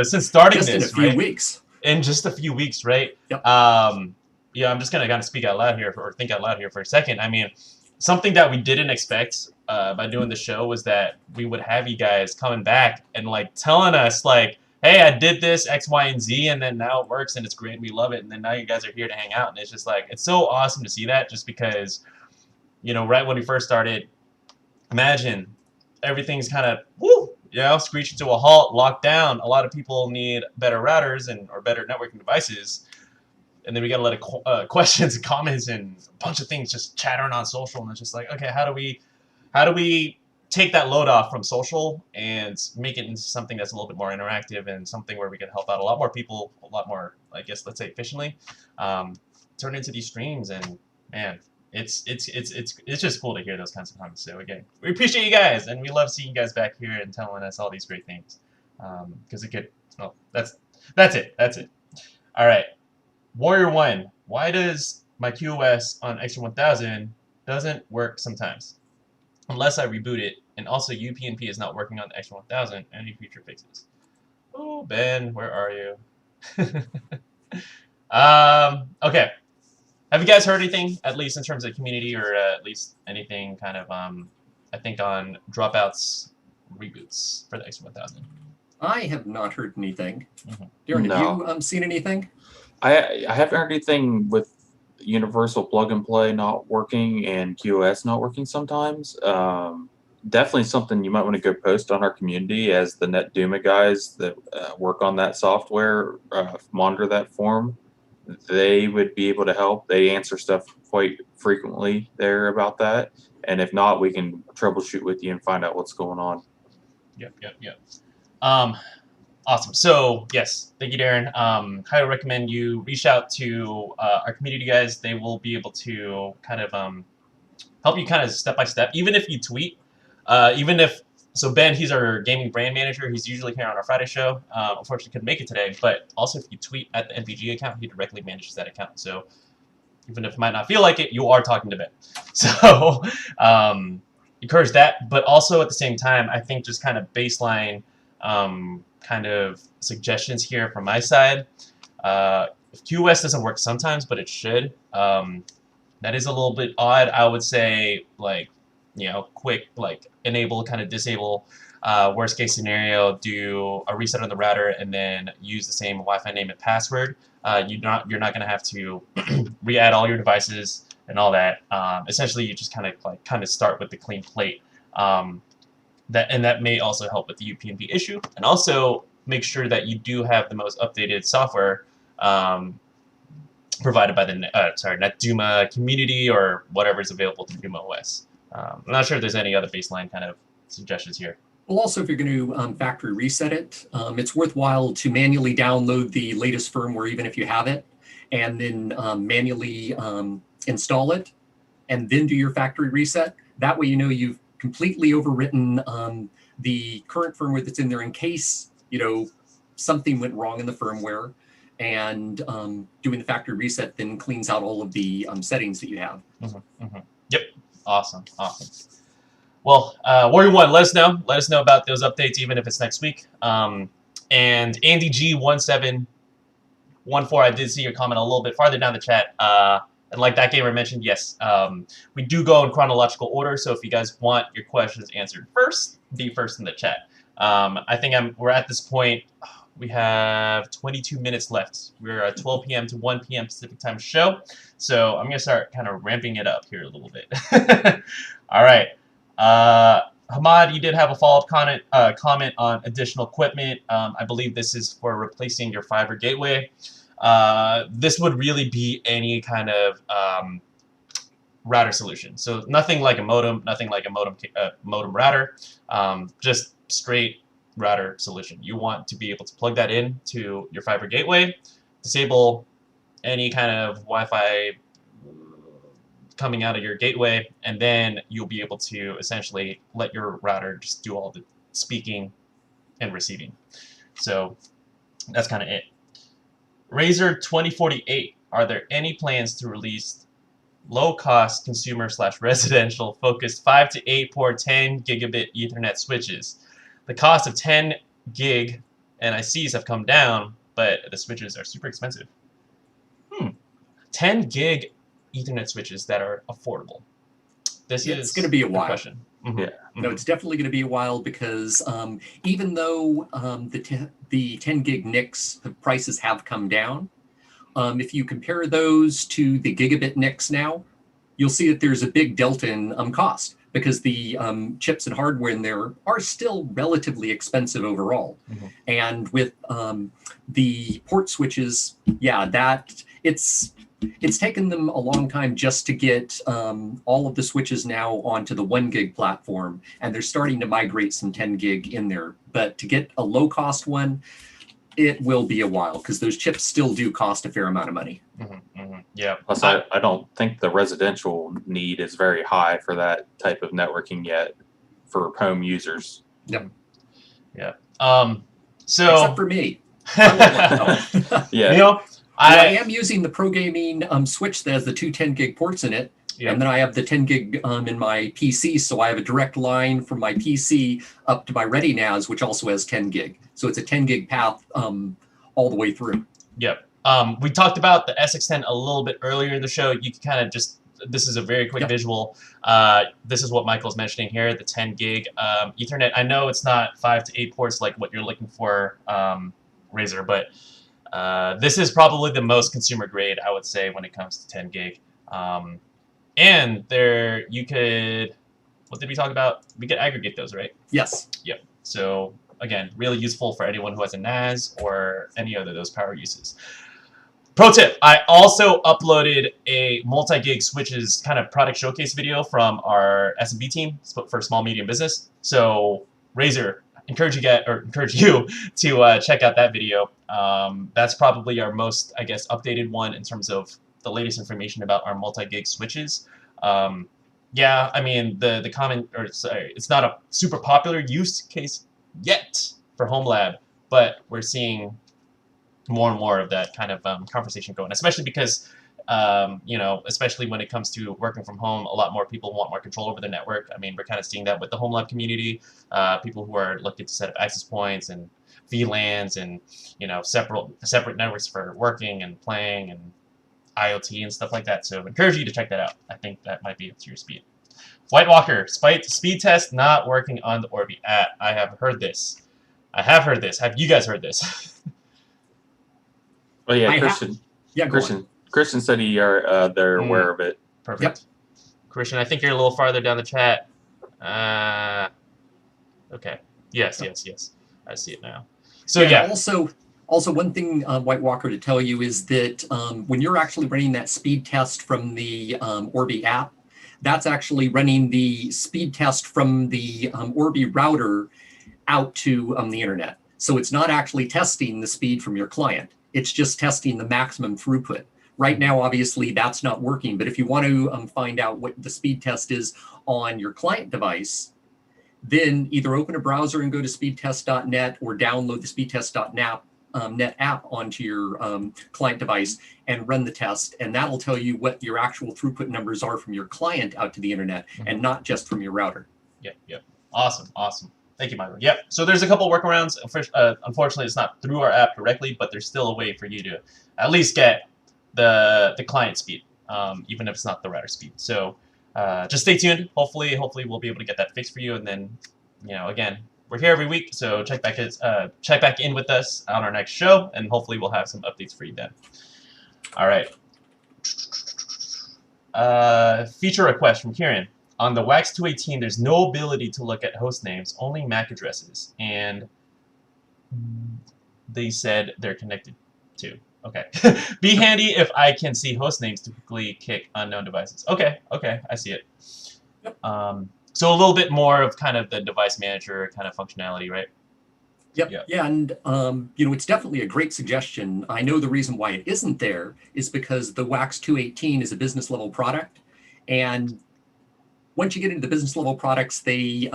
since starting just this. Just in a few weeks. In just a few weeks, right? Yep. Yeah, I'm just gonna kind of speak out loud here or think out loud here for a second. I mean, something that we didn't expect by doing the show was that we would have you guys coming back and like telling us like, hey, I did this X, Y, and Z, and then now it works and it's great and we love it, and then now you guys are here to hang out, and it's just like it's so awesome to see that. Just because, right when we first started, imagine everything's kind of screeching to a halt, locked down. A lot of people need better routers or better networking devices. And then we got a lot of questions and comments and a bunch of things just chattering on social, and it's just like, okay, how do we take that load off from social and make it into something that's a little bit more interactive and something where we can help out a lot more people, a lot more, I guess, let's say efficiently, turn into these streams, and man, it's just cool to hear those kinds of comments. So again, we appreciate you guys, and we love seeing you guys back here and telling us all these great things, because it could. Well, that's it. All right. Warrior 1, why does my QoS on Extra 1000 doesn't work sometimes? Unless I reboot it, and also UPnP is not working on the Extra 1000. Any future fixes? Oh, Ben, where are you? Okay. Have you guys heard anything, at least in terms of community, or at least anything kind of, I think on dropouts, reboots for the Extra 1000? I have not heard anything. Mm-hmm. Darren, have you seen anything? I haven't heard anything with universal plug and play not working and QoS not working sometimes. Definitely something you might want to go post on our community, as the NetDuma guys that work on that software monitor that form. They would be able to help. They answer stuff quite frequently there about that. And if not, we can troubleshoot with you and find out what's going on. Yep. Awesome. So yes, thank you, Darren. Highly recommend you reach out to our community guys. They will be able to kind of help you kind of step by step. Even if you tweet, so Ben, he's our gaming brand manager. He's usually here on our Friday show. Unfortunately, couldn't make it today. But also, if you tweet at the NPG account, he directly manages that account. So even if you might not feel like it, you are talking to Ben. So encourage that. But also at the same time, I think just kind of baseline kind of suggestions here from my side. QoS doesn't work sometimes, but it should. That is a little bit odd. I would say, like, quick, like, enable, kind of disable. Worst case scenario, do a reset on the router and then use the same Wi-Fi name and password. You're not going to have to re-add all your devices and all that. Essentially, you just kind of start with the clean plate. That may also help with the UPnP issue, and also make sure that you do have the most updated software provided by the NetDuma community or whatever is available through Duma OS. I'm not sure if there's any other baseline kind of suggestions here. Well, also, if you're going to factory reset it, it's worthwhile to manually download the latest firmware, even if you have it, and then manually install it, and then do your factory reset. That way, you've completely overwritten the current firmware that's in there in case, something went wrong in the firmware. And doing the factory reset then cleans out all of the settings that you have. Yep. Awesome. Well, Warrior One, let us know. Let us know about those updates, even if it's next week. And Andy G1714, I did see your comment a little bit farther down the chat. And like that gamer mentioned, yes, we do go in chronological order. So if you guys want your questions answered first, be first in the chat. I think we're at this point. We have 22 minutes left. We're at 12 p.m. to 1 p.m. Pacific time show. So I'm going to start kind of ramping it up here a little bit. All right. Hamad, you did have a follow-up comment on additional equipment. I believe this is for replacing your fiber gateway. This would really be any kind of router solution. So nothing like a modem, nothing like a modem router, just straight router solution. You want to be able to plug that in to your fiber gateway, disable any kind of Wi-Fi coming out of your gateway, and then you'll be able to essentially let your router just do all the speaking and receiving. So that's kind of it. Razer 2048, are there any plans to release low-cost consumer/residential focused 5 to 8 port 10 gigabit Ethernet switches? The cost of 10 gig NICs have come down, but the switches are super expensive. 10 gig Ethernet switches that are affordable. It's going to be a while. Question. Yeah. No, it's definitely going to be a while because even though the 10 gig NICs prices have come down, if you compare those to the gigabit NICs now, you'll see that there's a big delta in cost, because the chips and hardware in there are still relatively expensive overall. And with the port switches, it's taken them a long time just to get all of the switches now onto the 1 gig platform, and they're starting to migrate some 10 gig in there. But to get a low cost one, it will be a while, because those chips still do cost a fair amount of money. Yeah. Plus, I don't think the residential need is very high for that type of networking yet for home users. Yep. Yeah. Except for me. Yeah. I am using the Pro Gaming switch that has the two 10 gig ports in it. Yep. And then I have the 10 gig in my PC, so I have a direct line from my PC up to my ReadyNAS, which also has 10 gig. So it's a 10 gig path all the way through. Yep. We talked about the SX10 a little bit earlier in the show. You can kind of just, this is a very quick visual. This is what Michael's mentioning here, the 10 gig Ethernet. I know it's not 5 to 8 ports like what you're looking for, Razer, but this is probably the most consumer grade, I would say, when it comes to 10 gig. And there, you could, what did we talk about? We could aggregate those, right? Yes. Yep. So again, really useful for anyone who has a NAS or any other of those power uses. Pro tip, I also uploaded a multi-gig switches kind of product showcase video from our SMB team for small medium business. So Razer, encourage you to check out that video. That's probably our most, I guess, updated one in terms of the latest information about our multi-gig switches. Yeah, I mean, the comment, or sorry, it's not a super popular use case yet for home lab, but we're seeing more and more of that kind of conversation going, especially because, especially when it comes to working from home, a lot more people want more control over the network. I mean, we're kind of seeing that with the home lab community, people who are looking to set up access points and VLANs and separate networks for working and playing and IoT and stuff like that. So I encourage you to check that out. I think that might be up to your speed. White Walker, speed test not working on the Orbi app. I have heard this. Have you guys heard this? Oh yeah, Christian. Christian said they're aware of it. Perfect. Yep. Christian, I think you're a little farther down the chat. Okay. Yes. I see it now. So yeah. Also, one thing, White Walker, to tell you is that when you're actually running that speed test from the Orbi app, that's actually running the speed test from the Orbi router out to the internet. So it's not actually testing the speed from your client. It's just testing the maximum throughput. Right now, obviously, that's not working. But if you want to find out what the speed test is on your client device, then either open a browser and go to speedtest.net or download the speedtest.net net app onto your client device and run the test. And that'll tell you what your actual throughput numbers are from your client out to the internet and not just from your router. Yep. Awesome. Thank you, Michael. Yep. So there's a couple workarounds. Unfortunately, it's not through our app directly, but there's still a way for you to at least get the client speed, even if it's not the router speed. So just stay tuned. Hopefully we'll be able to get that fixed for you. And then, again, we're here every week, so check back in with us on our next show, and hopefully we'll have some updates for you then. All right. Feature request from Kieran. On the WAX 218, there's no ability to look at host names, only MAC addresses, and they said they're connected to. Okay. Be handy if I can see host names to quickly kick unknown devices. Okay, I see it. Yep. So a little bit more of kind of the device manager kind of functionality, right? Yep. Yeah, and it's definitely a great suggestion. I know the reason why it isn't there is because the WAX 218 is a business level product, and once you get into the business level products, they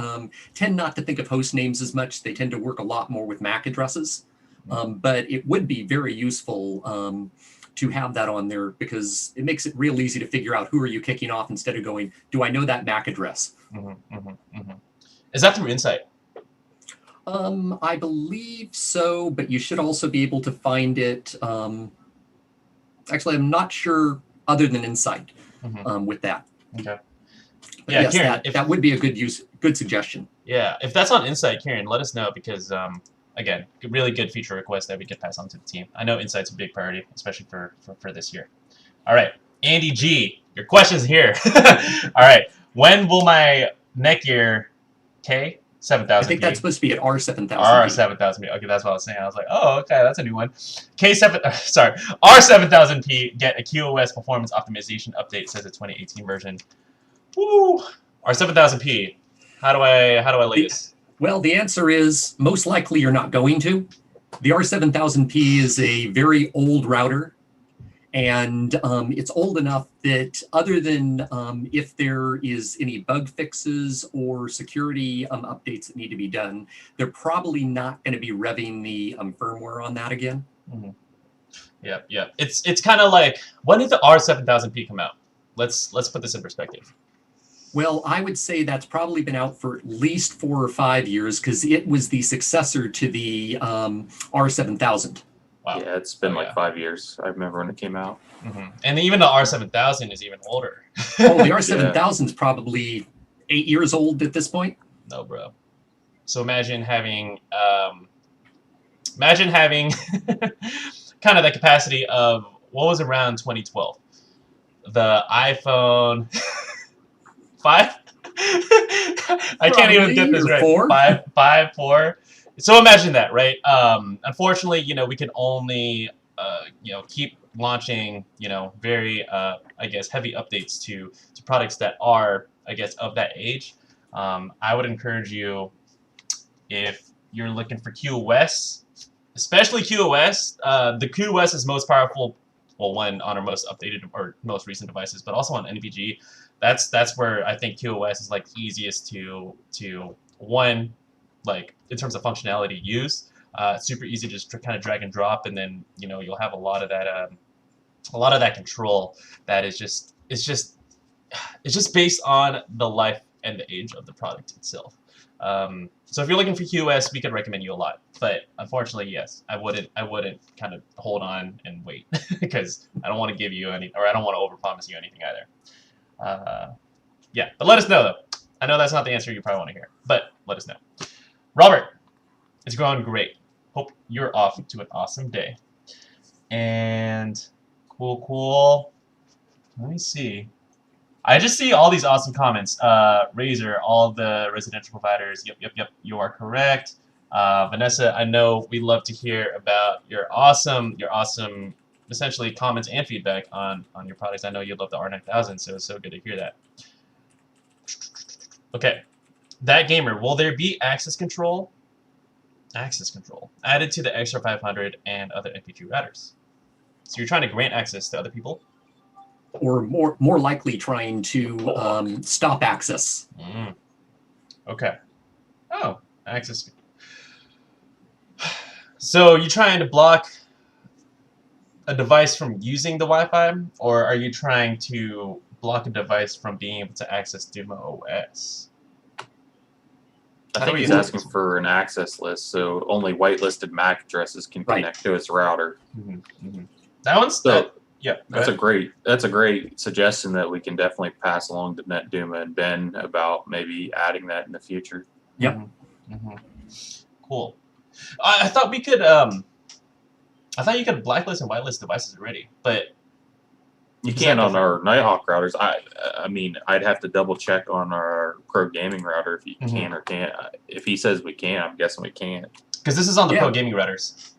tend not to think of host names as much. They tend to work a lot more with MAC addresses. But it would be very useful to have that on there because it makes it real easy to figure out who are you kicking off instead of going, do I know that MAC address? Is that through Insight? I believe so, but you should also be able to find it. Actually, I'm not sure other than Insight with that. Okay. But yes, Kieran, that would be a good suggestion. Yeah, if that's on Insight, Kieran, let us know because again, really good feature request that we could pass on to the team. I know Insight's a big priority, especially for this year. All right, Andy G, your question's here. All right, when will my NETGEAR K7000? I think that's supposed to be at R7000. R7000P. Okay, that's what I was saying. I was like, oh, okay, that's a new one. R7000P get a QoS performance optimization update. Says a 2018 version. Woo! R7000P. How do I lay this? Well, the answer is most likely you're not going to. The R7000P is a very old router, and it's old enough that other than if there is any bug fixes or security updates that need to be done, they're probably not going to be revving the firmware on that again. Yeah. It's kind of like, when did the R7000P come out? Let's put this in perspective. Well, I would say that's probably been out for at least 4 or 5 years because it was the successor to the R7000. Wow. Yeah, it's been 5 years. I remember when it came out. And even the R7000 is even older. Oh, the R7000 is probably 8 years old at this point. No, bro. So imagine having kind of the capacity of what was around 2012. The iPhone 5? I can't even get this right. 4? 4. So imagine that, right? Unfortunately, we can only, keep launching, very, I guess, heavy updates to products that are, I guess, of that age. I would encourage you, if you're looking for QoS, especially QoS, the QoS is most powerful, well, one on our most updated or most recent devices, but also on NVG. That's where I think QoS is like easiest to one, like in terms of functionality use. Super easy to just kind of drag and drop, and then you'll have a lot of that control that is just based on the life and the age of the product itself. So if you're looking for QoS, we could recommend you a lot. But unfortunately, yes, I wouldn't kind of hold on and wait because I don't want to give you any, or I don't want to overpromise you anything either. Yeah, but let us know though. I know that's not the answer you probably want to hear, but let us know. Robert, it's going great. Hope you're off to an awesome day. And cool. Let me see. I just see all these awesome comments. Razer, all the residential providers. Yep. You are correct. Vanessa, I know we love to hear about your awesome, essentially comments and feedback on your products. I know you love the R9000, so it's so good to hear that. Okay, that gamer. Will there be access control? Access control added to the XR500 and other MP3 routers. So you're trying to grant access to other people? Or more likely trying to stop access. Okay. Oh, access. So you're trying to block a device from using the Wi-Fi, or are you trying to block a device from being able to access Duma OS? I think he's asking for an access list, so only whitelisted MAC addresses can connect to his router. That one's yeah. That's a great suggestion that we can definitely pass along to NetDuma and Ben about maybe adding that in the future. Yep. Cool. I thought we could. I thought you could blacklist and whitelist devices already, but you can on our Nighthawk routers. I mean, I'd have to double check on our Pro Gaming router if you can or can't. If he says we can, I'm guessing we can. Because this is on the Pro Gaming routers.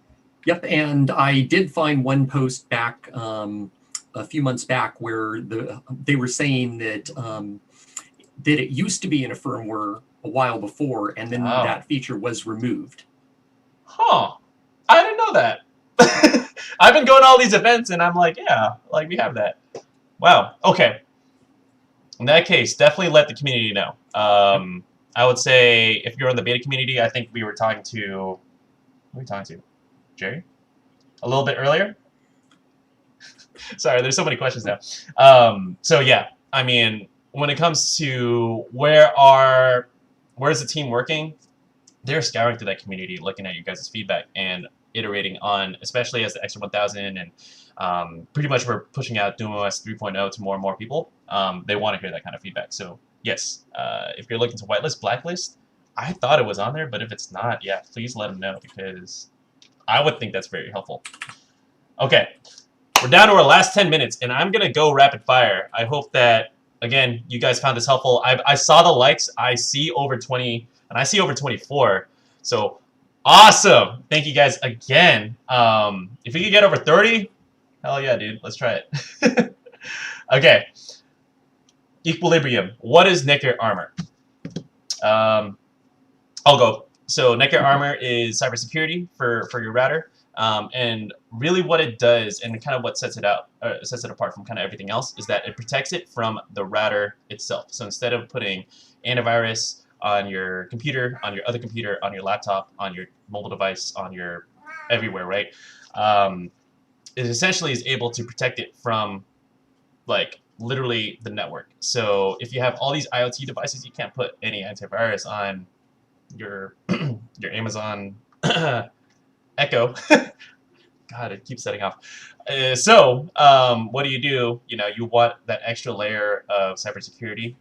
Yep, and I did find one post back a few months back where they were saying that that it used to be in a firmware a while before, and then that feature was removed. Huh. I didn't know that. I've been going to all these events, and I'm like, yeah, like we have that. Wow. Okay. In that case, definitely let the community know. I would say if you're in the beta community, I think we were talking to... Who are we talking to? Jerry? A little bit earlier? Sorry, there's so many questions now. So yeah, I mean, when it comes to where's the team working, they're scouring through that community, looking at you guys' feedback and iterating on, especially as the XR1000 and pretty much we're pushing out DumoOS 3.0 to more and more people. They want to hear that kind of feedback. So yes, if you're looking to whitelist, blacklist, I thought it was on there, but if it's not, yeah, please let them know because I would think that's very helpful. Okay, we're down to our last 10 minutes, and I'm going to go rapid fire. I hope that, again, you guys found this helpful. I saw the likes. I see over 20, and I see over 24. So awesome. Thank you guys again. If we could get over 30, hell yeah, dude. Let's try it. Okay. Equilibrium. What is NETGEAR Armor? I'll go. So NETGEAR Armor is cybersecurity for your router, and really what it does, and kind of what sets it apart from kind of everything else, is that it protects it from the router itself. So instead of putting antivirus on your computer, on your other computer, on your laptop, on your mobile device, on your everywhere, right? It essentially is able to protect it from, like, literally the network. So if you have all these IoT devices, you can't put any antivirus on your your Amazon Echo. God, it keeps setting off. So what do? You know, you want that extra layer of cybersecurity.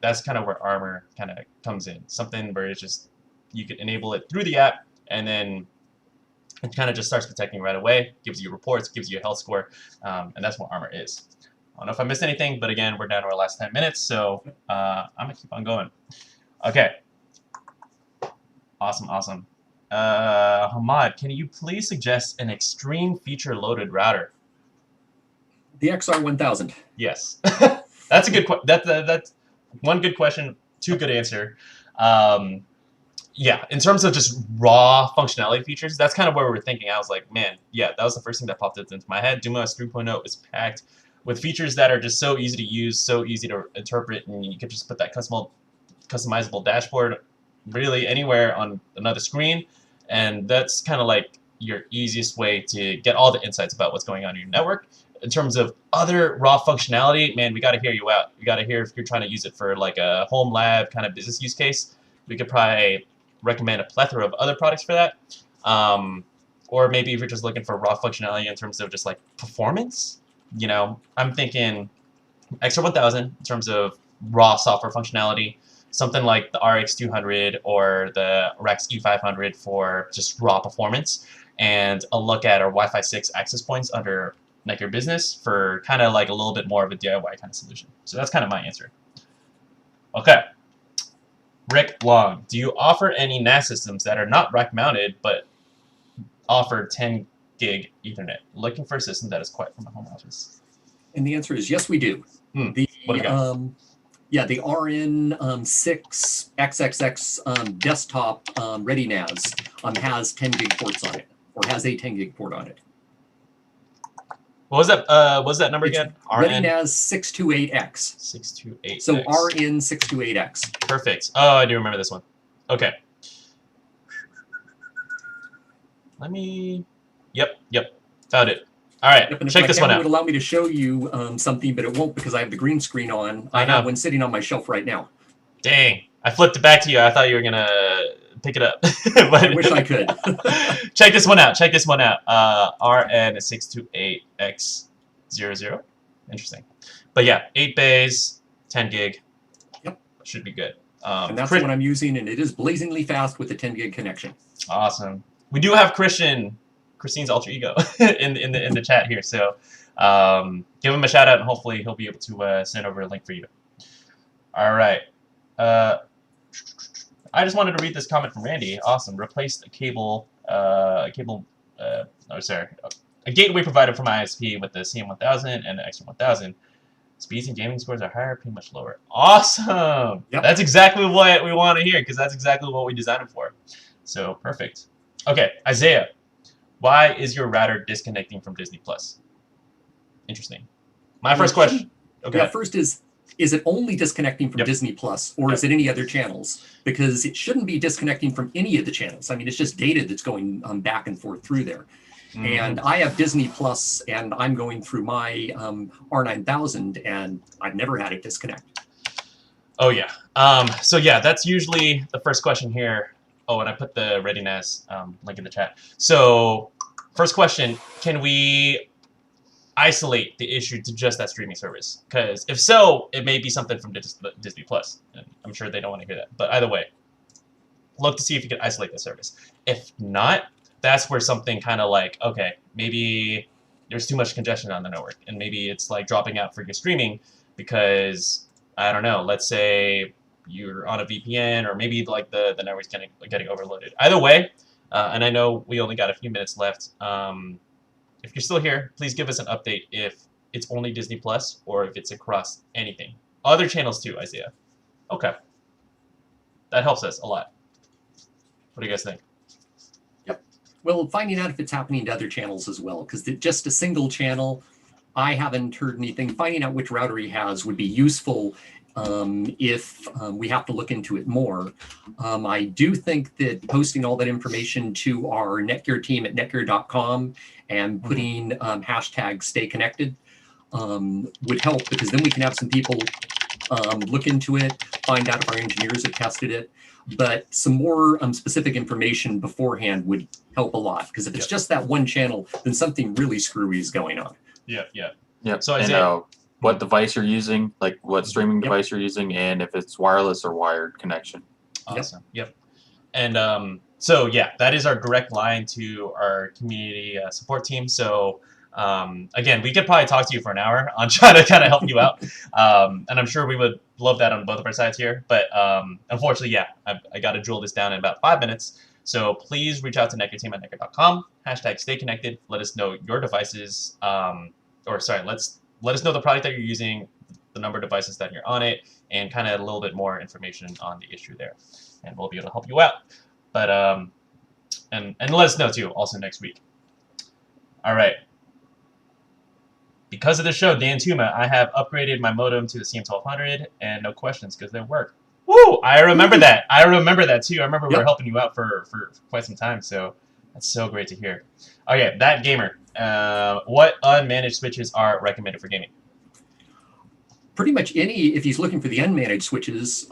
That's kind of where Armor kind of comes in. Something where it's just, you can enable it through the app, and then it kind of just starts protecting right away, gives you reports, gives you a health score, and that's what Armor is. I don't know if I missed anything, but again, we're down to our last 10 minutes, so I'm going to keep on going. Okay. Awesome. Hamad, can you please suggest an extreme feature-loaded router? The XR1000. Yes. That's a good that's one good question, two good answer. Yeah, in terms of just raw functionality features, that's kind of where we were thinking. I was like, man, yeah, that was the first thing that popped into my head. DumoOS 3.0 is packed with features that are just so easy to use, so easy to interpret, and you could just put that customizable dashboard really anywhere on another screen, and that's kind of like your easiest way to get all the insights about what's going on in your network. In terms of other raw functionality, man, we got to hear you out. We got to hear if you're trying to use it for like a home lab kind of business use case. we could probably recommend a plethora of other products for that. Or maybe if you're just looking for raw functionality in terms of just like performance, you know, I'm thinking Extra 1000 in terms of raw software functionality, something like the RX 200 or the RX E500 for just raw performance, and a look at our Wi-Fi 6 access points under NETGEAR Business for kind of like a little bit more of a DIY kind of solution. So that's kind of my answer. Okay. Rick Long, do you offer any NAS systems that are not rack mounted but offer 10 gig Ethernet? Looking for a system that is quiet from a home office. And the answer is yes, we do. The what do you got? Yeah, the RN6 XXX desktop Ready NAS has 10 gig ports on it, or has a 10 gig port on it. What was that number again? Ready NAS 628X. 628X. So RN 628X. Perfect. Oh, I do remember this one. Okay. Let me. Yep. Found it. All right. Yep, and check this one out. It would allow me to show you something, but it won't because I have the green screen on. I have one sitting on my shelf right now. Dang. I flipped it back to you. I thought you were going to pick it up. But I wish I could. Check this one out. RN628X00. Interesting. But yeah, 8 bays, 10 gig. Yep. Should be good. And that's the one I'm using, and it is blazingly fast with the 10 gig connection. Awesome. We do have Christine's alter ego in the chat here, so give him a shout out, and hopefully he'll be able to send over a link for you. All right. I just wanted to read this comment from Randy. Awesome. Replaced a gateway provider for my ISP with the CM1000 and the Extra 1000. Speeds and gaming scores are higher, pretty much lower. Awesome. Yep. That's exactly what we want to hear, because that's exactly what we designed it for. So perfect. Okay, Isaiah, why is your router disconnecting from Disney Plus? Interesting. My first question. Okay. Yeah, first is it only disconnecting from Disney Plus, or is it any other channels? Because it shouldn't be disconnecting from any of the channels. I mean, it's just data that's going back and forth through there. Mm-hmm. And I have Disney Plus, and I'm going through my R9000, and I've never had it disconnect. Oh, yeah. So, yeah, that's usually the first question here. Oh, and I put the Ready NAS link in the chat. So, first question, can we isolate the issue to just that streaming service? Because if so, it may be something from Disney Plus. And I'm sure they don't want to hear that. But either way, look to see if you can isolate the service. If not, that's where something kind of like, okay, maybe there's too much congestion on the network, and maybe it's like dropping out for your streaming because, I don't know, let's say you're on a VPN, or maybe like the network's getting overloaded. Either way, and I know we only got a few minutes left, if you're still here, please give us an update if it's only Disney Plus or if it's across anything. Other channels too, Isaiah. Okay. That helps us a lot. What do you guys think? Yep. Well, finding out if it's happening to other channels as well, because just a single channel, I haven't heard anything. Finding out which router he has would be useful if we have to look into it more. I do think that posting all that information to our NETGEAR team at netgear.com and putting hashtag stay connected would help, because then we can have some people look into it, find out if our engineers have tested it. But some more specific information beforehand would help a lot, because if it's just that one channel, then something really screwy is going on. Yeah. So Isaiah, what device you're using, like what streaming device you're using, and if it's wireless or wired connection. Awesome. Yep. And so yeah, that is our direct line to our community support team. So again, we could probably talk to you for an hour on trying to kind of help you out, and I'm sure we would love that on both of our sides here. But unfortunately, yeah, I got to drill this down in about 5 minutes. So please reach out to NETGEAR team at netgear.com. Hashtag stay connected. Let us know your devices. Let us know the product that you're using, the number of devices that you're on it, and kind of a little bit more information on the issue there, and we'll be able to help you out. But and let us know too, also next week. All right. Because of the show, Dan Tuma, I have upgraded my modem to the CM1200, and no questions because they work. Woo! I remember that. I remember that too. I remember we were helping you out for quite some time, so that's so great to hear. Okay, that gamer. What unmanaged switches are recommended for gaming? pretty much if he's looking for the unmanaged switches,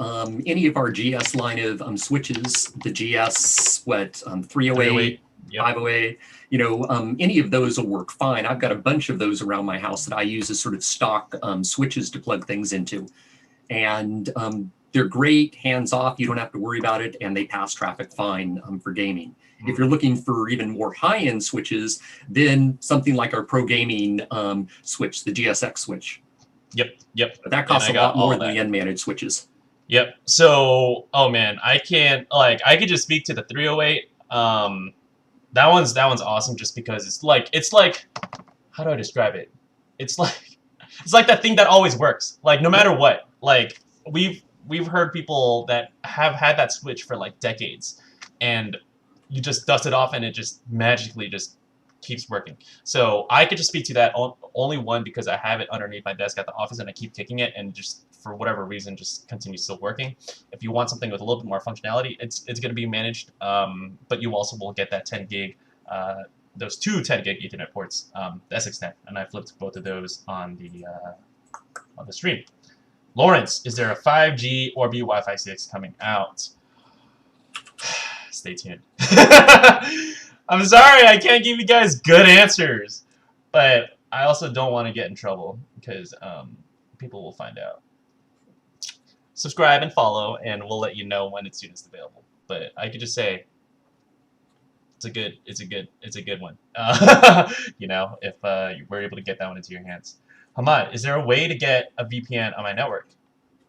any of our GS line of switches, the GS, 308, Yep. 508, any of those will work fine. I've got a bunch of those around my house that I use as sort of stock switches to plug things into. And they're great, hands off, you don't have to worry about it, and they pass traffic fine for gaming. If you're looking for even more high-end switches, then something like our pro gaming switch, the GSX switch. Yep. But that costs a lot more than the unmanaged switches. Yep. So, oh man, I could just speak to the 308. That one's awesome just because it's like, how do I describe it? It's like that thing that always works. Like no matter what. Like we've heard people that have had that switch for like decades, and you just dust it off and it just magically just keeps working. So I could just speak to that only one because I have it underneath my desk at the office and I keep kicking it and just for whatever reason just continues still working. If you want something with a little bit more functionality, it's going to be managed, but you also will get that 10 gig, those two 10 gig Ethernet ports, the SX10, and I flipped both of those on the stream. Lawrence, is there a 5G or B Wi-Fi 6 coming out? Stay tuned. I'm sorry I can't give you guys good answers, but I also don't want to get in trouble because people will find out. Subscribe and follow, and we'll let you know when it's soonest available. But I could just say it's a good one. If we're able to get that one into your hands. Hamad, is there a way to get a VPN on my network?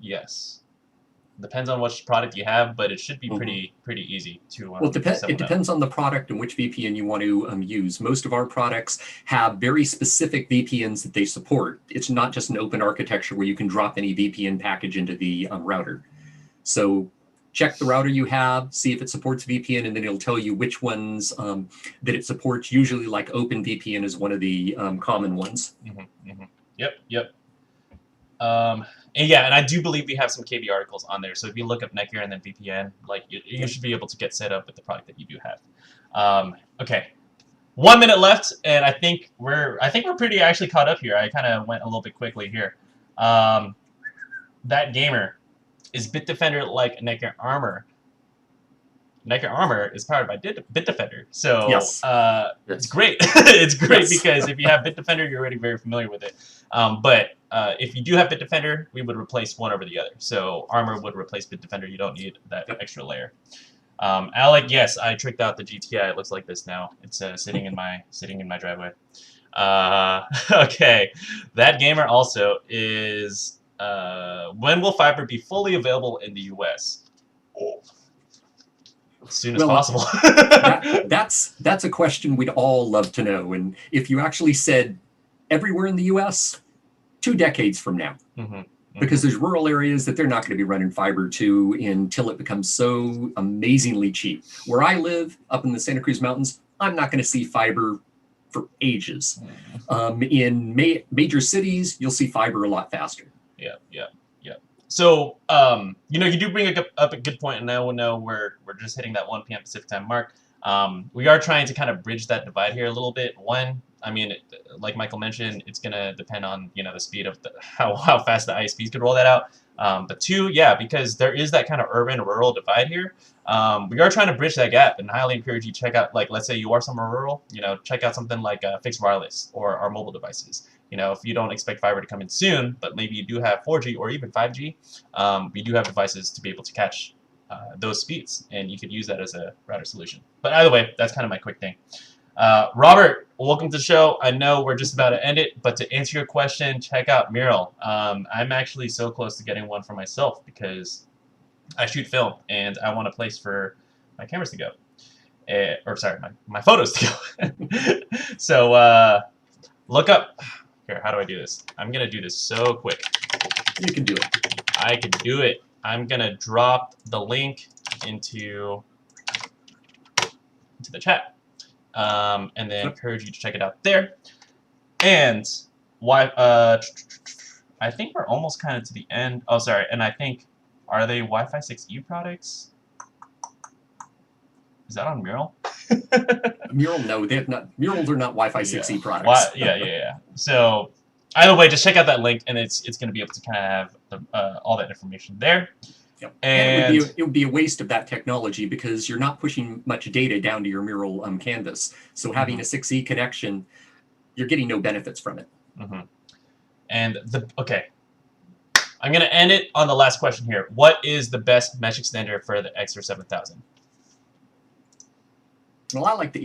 Yes. Depends on which product you have, but it should be pretty easy to. Well, it depends on the product and which VPN you want to use. Most of our products have very specific VPNs that they support. It's not just an open architecture where you can drop any VPN package into the router. So check the router you have, see if it supports VPN, and then it'll tell you which ones that it supports. Usually, like OpenVPN is one of the common ones. Yep. And yeah, and I do believe we have some KB articles on there. So if you look up NETGEAR and then VPN, like you should be able to get set up with the product that you do have. Okay, 1 minute left, and I think we're pretty actually caught up here. I kind of went a little bit quickly here. That gamer is Bitdefender like NETGEAR Armor. NETGEAR Armor is powered by Bitdefender, so yes. It's great. It's great because if you have Bitdefender, you're already very familiar with it. But if you do have Bitdefender, we would replace one over the other. So Armor would replace Bitdefender. You don't need that extra layer. Alec, yes, I tricked out the GTI. It looks like this now. It's sitting in my driveway. Okay, that gamer also is. When will fiber be fully available in the U.S.? As soon as possible. That's a question we'd all love to know. And if you actually said everywhere in the U.S., 2 decades from now, because there's rural areas that they're not going to be running fiber to until it becomes so amazingly cheap. Where I live, up in the Santa Cruz Mountains, I'm not going to see fiber for ages. In major cities, you'll see fiber a lot faster. Yeah. So, you do bring up a good point, and now we know we're just hitting that 1 p.m. Pacific time mark. We are trying to kind of bridge that divide here a little bit. One, I mean, like Michael mentioned, it's going to depend on, the speed of how fast the ISPs could roll that out. But two, yeah, because there is that kind of urban-rural divide here. We are trying to bridge that gap, and highly encourage you to check out, like, let's say you are somewhere rural, check out something like fixed wireless or our mobile devices. If you don't expect fiber to come in soon, but maybe you do have 4G or even 5G, we do have devices to be able to catch those speeds, and you could use that as a router solution. But either way, that's kind of my quick thing. Robert, welcome to the show. I know we're just about to end it, but to answer your question, check out Mural. I'm actually so close to getting one for myself because I shoot film, and I want a place for my cameras to go. My photos to go. So look up. Here, how do I do this? I'm going to do this so quick. You can do it. I can do it. I'm going to drop the link into the chat. And then encourage you to check it out there. And I think we're almost kind of to the end. Oh, sorry. And I think, are they Wi-Fi 6E products? Is that on Mural? Mural, no, they have not. Murals are not Wi-Fi 6E products. Yeah. So either way, just check out that link, and it's going to be able to kind of have all that information there. Yep. And it would be a waste of that technology because you're not pushing much data down to your Mural canvas. So having a 6E connection, you're getting no benefits from it. And okay, I'm going to end it on the last question here. What is the best mesh extender for the XR 7000? Well, I like the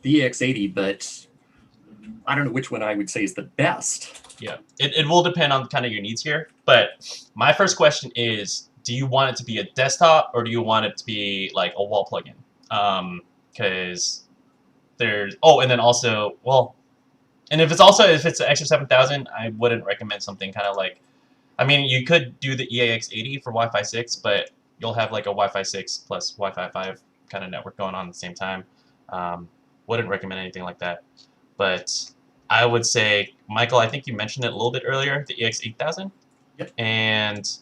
EX80, but I don't know which one I would say is the best. Yeah, it will depend on kind of your needs here. But my first question is, do you want it to be a desktop or do you want it to be like a wall plugin? Because there's, oh, and then also, well, and if it's an XR 7000, I wouldn't recommend something kind of like, I mean, you could do the EAX80 for Wi-Fi 6, but you'll have like a Wi-Fi 6 plus Wi-Fi 5 kind of network going on at the same time. Wouldn't recommend anything like that. But I would say, Michael, I think you mentioned it a little bit earlier, the EX8000. Yep. And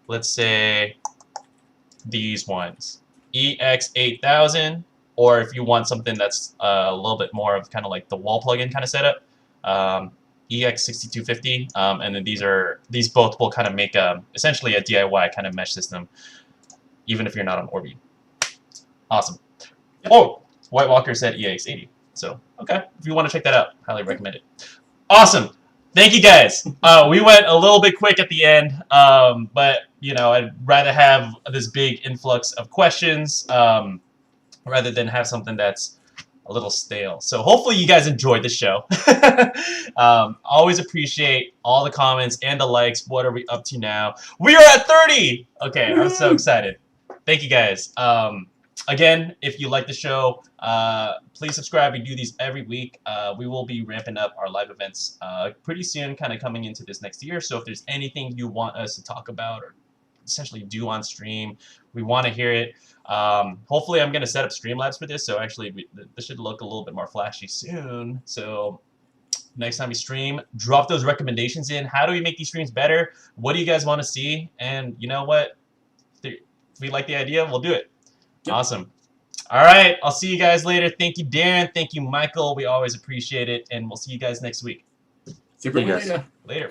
let's say these ones, EX8000, or if you want something that's a little bit more of kind of like the wall plugin kind of setup, EX6250. And then these both will kind of make essentially a DIY kind of mesh system, even if you're not on Orbi. Awesome. Oh, White Walker said EX80. So, okay, if you want to check that out, highly recommend it. Awesome. Thank you, guys. We went a little bit quick at the end, but, you know, I'd rather have this big influx of questions rather than have something that's a little stale. So hopefully you guys enjoyed the show. Always appreciate all the comments and the likes. What are we up to now? We are at 30! Okay, I'm so excited. Thank you, guys. Again, if you like the show, please subscribe. We do these every week. We will be ramping up our live events pretty soon, kind of coming into this next year. So if there's anything you want us to talk about or essentially do on stream, we want to hear it. Hopefully, I'm going to set up Streamlabs for this. So actually, this should look a little bit more flashy soon. So next time we stream, drop those recommendations in. How do we make these streams better? What do you guys want to see? And you know what? If we like the idea, we'll do it. Yep. Awesome. All right. I'll see you guys later. Thank you, Darren. Thank you, Michael. We always appreciate it. And we'll see you guys next week. See you later. Later.